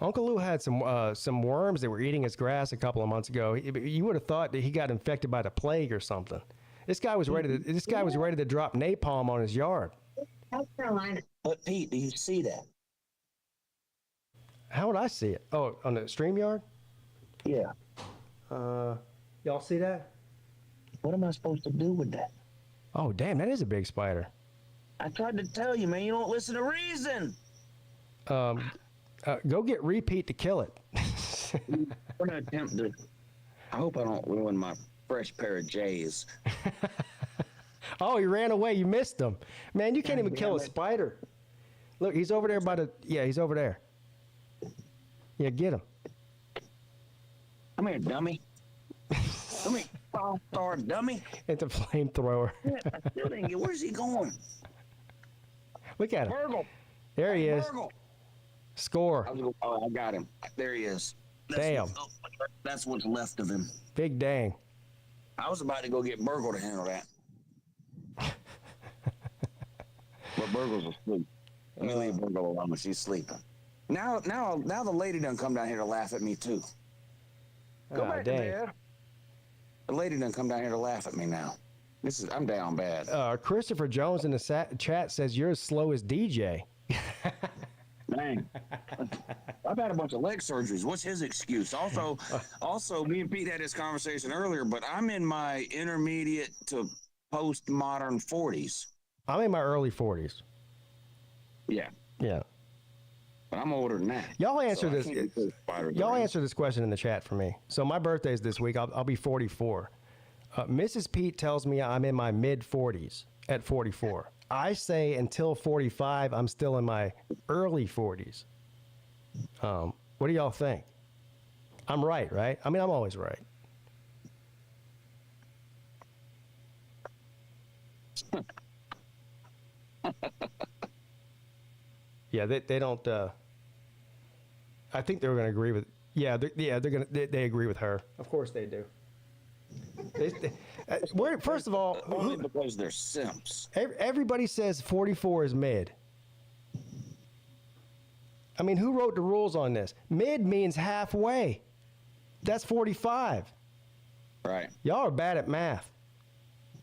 S3: Uncle Lou had some worms that were eating his grass a couple of months ago. You would have thought that he got infected by the plague or something. This guy was ready to drop napalm on his yard.
S9: South Carolina.
S8: But Pete, do you see that?
S3: How would I see it? Oh, on the StreamYard?
S8: Yeah.
S3: Y'all see that?
S8: What am I supposed to do with that?
S3: Oh, damn, that is a big spider.
S8: I tried to tell you, man. You don't listen to reason.
S3: Go get Repeat to kill it.
S8: We're gonna attempt to. I hope I don't ruin my fresh pair of J's.
S3: Oh, he ran away. You missed him. Man, you can't even kill a spider. Look, he's over there by the... Yeah, he's over there. Yeah, get him.
S8: Come here, dummy. Come here, five-star dummy.
S3: It's a flamethrower.
S8: Where's he going?
S3: Look at him.
S8: Burgle.
S3: There he is.
S8: Burgle.
S3: Score.
S8: I got him. There he is.
S3: Damn.
S8: That's what's left of him.
S3: Big dang.
S8: I was about to go get Burgle to handle that. But Burgle's asleep. Let me leave Burgle alone when she's sleeping. Now the lady done come down here to laugh at me too. Go back to bed. The lady done come down here to laugh at me now. I'm down bad.
S3: Christopher Jones in the chat says you're as slow as DJ.
S8: Dang. I've had a bunch of leg surgeries. What's his excuse? Also, me and Pete had this conversation earlier, but I'm in my intermediate to post-modern 40s.
S3: I'm in my early 40s.
S8: Yeah.
S3: Yeah.
S8: But I'm older than that.
S3: Y'all answer this. Y'all answer this question in the chat for me. So my birthday's this week. I'll be 44. Mrs. Pete tells me I'm in my mid-40s at 44. I say until 45, I'm still in my early 40s. What do y'all think? I'm right? I mean, I'm always right. Yeah, they don't. I think they're going to agree with. Yeah, they agree with her. Of course they do. First of all,
S8: only because they're simps.
S3: Everybody says 44 is mid. I mean, who wrote the rules on this? Mid means halfway. That's 45.
S8: Right.
S3: Y'all are bad at math.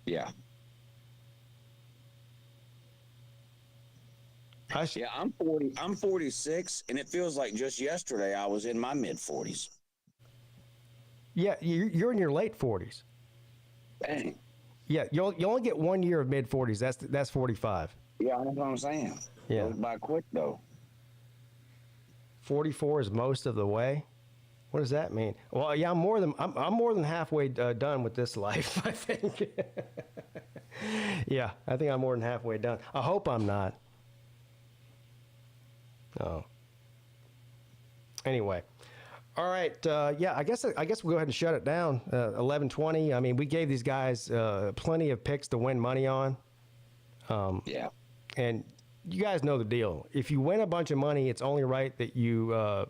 S8: Yeah. Yeah, I'm 40. I'm 46, and it feels like just yesterday I was in my mid 40s.
S3: Yeah, you're in your late 40s.
S8: Dang.
S3: Yeah, you only get 1 year of mid 40s. That's 45.
S8: Yeah, that's what I'm saying.
S3: Yeah.
S8: Goes by quick though.
S3: 44 is most of the way. What does that mean? Well, yeah, I'm more than halfway done with this life, I think. Yeah, I think I'm more than halfway done. I hope I'm not. Oh. Anyway. All right. Yeah, I guess we'll go ahead and shut it down. 11:20. I mean, we gave these guys plenty of picks to win money on.
S8: Yeah.
S3: And you guys know the deal. If you win a bunch of money, it's only right that you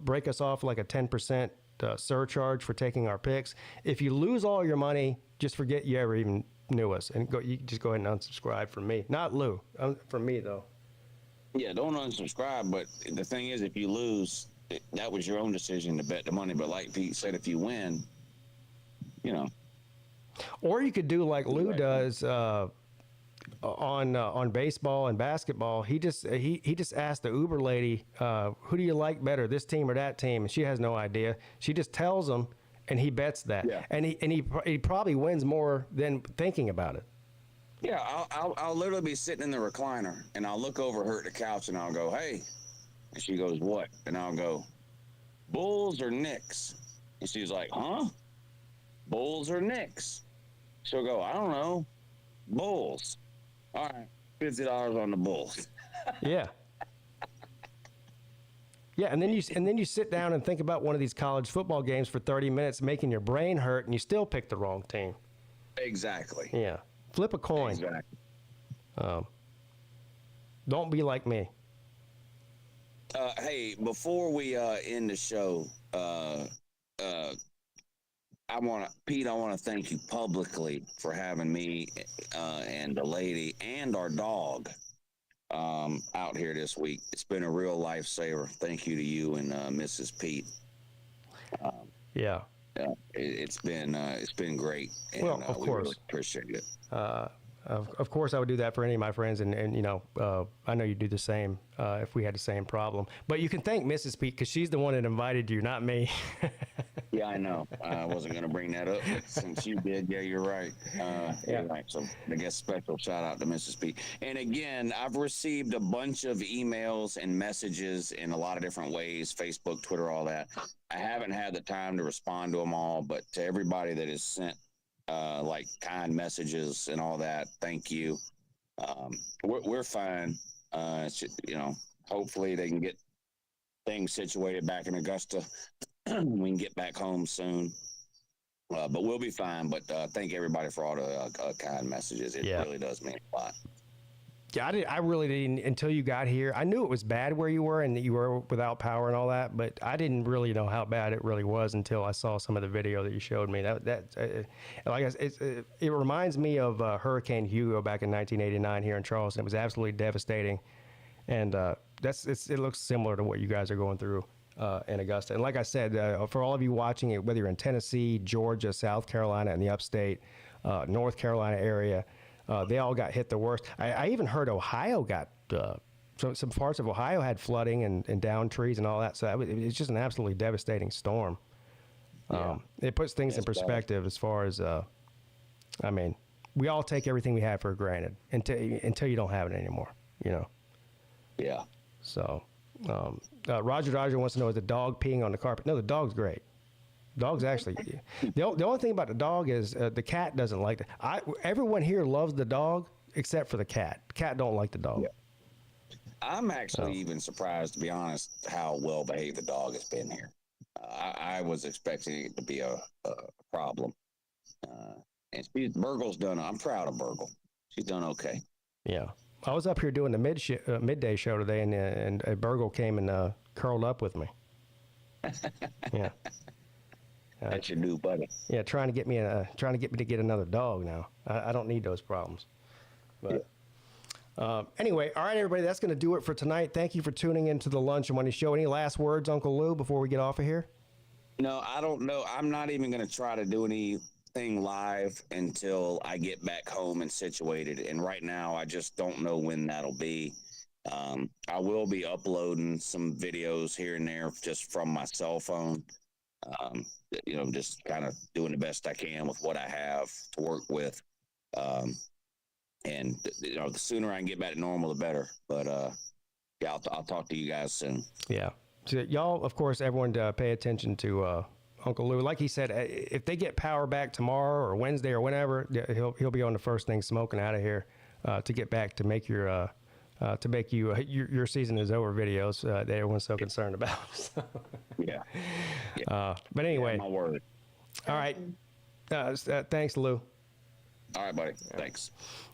S3: break us off like a 10% surcharge for taking our picks. If you lose all your money, just forget you ever even knew us, and you just go ahead and unsubscribe from me. Not Lou, from me though.
S8: Yeah, don't unsubscribe. But the thing is, if you lose, that was your own decision to bet the money. But like Pete said, if you win,
S3: Or you could do like Lou does on baseball and basketball. He just asked the Uber lady, who do you like better, this team or that team? And she has no idea. She just tells him, and he bets that.
S8: Yeah.
S3: And he probably wins more than thinking about it.
S8: Yeah, I'll literally be sitting in the recliner, and I'll look over her at the couch, and I'll go, hey. And she goes, what? And I'll go, Bulls or Knicks? And she's like, huh? Bulls or Knicks? She'll go, I don't know. Bulls. All right, $50 on the Bulls.
S3: Yeah. Yeah, and then you sit down and think about one of these college football games for 30 minutes, making your brain hurt, and you still pick the wrong team.
S8: Exactly.
S3: Yeah. Flip a coin.
S8: Exactly.
S3: Don't be like me.
S8: Hey, before we end the show, Pete, I want to thank you publicly for having me and the lady and our dog out here this week. It's been a real lifesaver. Thank you to you and Mrs. Peete.
S3: Yeah.
S8: It's been great. And,
S3: well, of
S8: we
S3: course.
S8: really appreciate it.
S3: Of course, I would do that for any of my friends, and I know you do the same if we had the same problem. But you can thank Mrs. Peete because she's the one that invited you, not me.
S8: Yeah, I know. I wasn't going to bring that up, but since you did, yeah, you're right. You're right. So I guess special shout out to Mrs. Peete. And again, I've received a bunch of emails and messages in a lot of different ways, Facebook, Twitter, all that. I haven't had the time to respond to them all, but to everybody that has sent like kind messages and all that, thank you. We're fine. Hopefully they can get things situated back in Augusta. We can get back home soon, but we'll be fine. But thank everybody for all the kind messages. It really does mean a lot.
S3: Yeah, I really didn't until you got here. I knew it was bad where you were and that you were without power and all that, but I didn't really know how bad it really was until I saw some of the video that you showed me. It reminds me of Hurricane Hugo back in 1989 here in Charleston. It was absolutely devastating, and it looks similar to what you guys are going through in Augusta. And like I said, for all of you watching it, whether you're in Tennessee, Georgia, South Carolina, and the upstate, North Carolina area. They all got hit the worst. I even heard Ohio got some parts of Ohio had flooding and downed trees and all that. So it's just an absolutely devastating storm. It puts things in perspective as far as, we all take everything we have for granted until you don't have it anymore,
S8: Yeah.
S3: So Roger Dodger wants to know, is the dog peeing on the carpet? No, the dog's great. Dog's actually, the only thing about the dog is the cat doesn't like it. Everyone here loves the dog except for the cat. Cat don't like the dog.
S8: Yeah. I'm actually even surprised, to be honest, how well behaved the dog has been here. I was expecting it to be a problem. And Burgle's done. I'm proud of Burgle. She's done okay.
S3: Yeah, I was up here doing the midday show today, and Burgle came and curled up with me. Yeah.
S8: That's your new buddy.
S3: Yeah, trying to get me to get another dog now. I don't need those problems. But anyway, all right, everybody, that's going to do it for tonight. Thank you for tuning into the Lunch and Money Show. Any last words, Uncle Lou, before we get off of here?
S8: No, I don't know. I'm not even going to try to do anything live until I get back home and situated. And right now, I just don't know when that'll be. I will be uploading some videos here and there just from my cell phone. Just kind of doing the best I can with what I have to work with. And the sooner I can get back to normal, the better. But yeah, I'll talk to you guys soon.
S3: Yeah. So y'all, of course, everyone pay attention to Uncle Lou. Like he said, if they get power back tomorrow or Wednesday or whenever, he'll be on the first thing smoking out of here to get back to make your season is over videos that everyone's so concerned about.
S8: Yeah.
S3: But anyway,
S8: my word.
S3: All right. Thanks, Lou.
S8: All right, buddy. Thanks.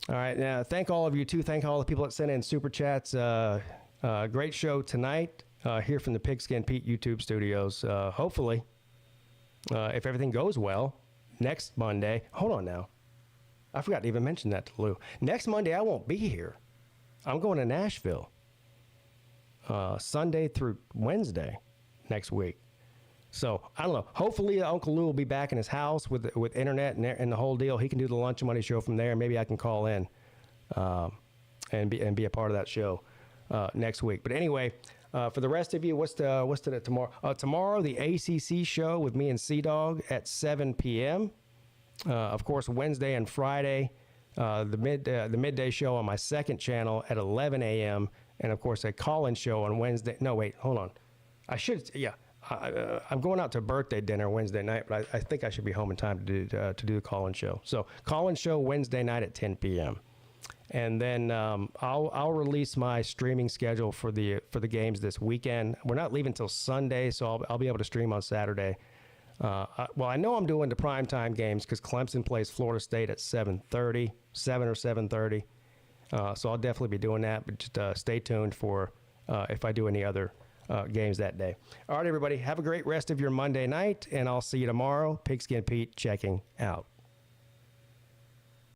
S3: All right. Now, thank all of you too. Thank all the people that sent in super chats. Great show tonight here from the Pigskin Pete YouTube studios. Hopefully, if everything goes well, next Monday. Hold on now. I forgot to even mention that to Lou. Next Monday, I won't be here. I'm going to Nashville Sunday through Wednesday next week. So, I don't know. Hopefully, Uncle Lou will be back in his house with internet and the whole deal. He can do the Lunch Money show from there. Maybe I can call in and be a part of that show next week. But anyway, for the rest of you, what's the tomorrow? Tomorrow, the ACC show with me and C-Dog at 7 p.m. Of course, Wednesday and Friday, the midday show on my second channel at 11 a.m. And, of course, a call-in show on Wednesday. No, wait, hold on. I'm going out to birthday dinner Wednesday night, but I think I should be home in time to do the call-in show. So call-in show Wednesday night at 10 p.m. And then I'll release my streaming schedule for the games this weekend. We're not leaving till Sunday, so I'll be able to stream on Saturday. I know I'm doing the primetime games because Clemson plays Florida State at 7:30, 7 or 7:30. So I'll definitely be doing that, but just stay tuned for if I do any other games that day. All right, everybody, have a great rest of your Monday night, and I'll see you tomorrow. Pigskin Pete checking out.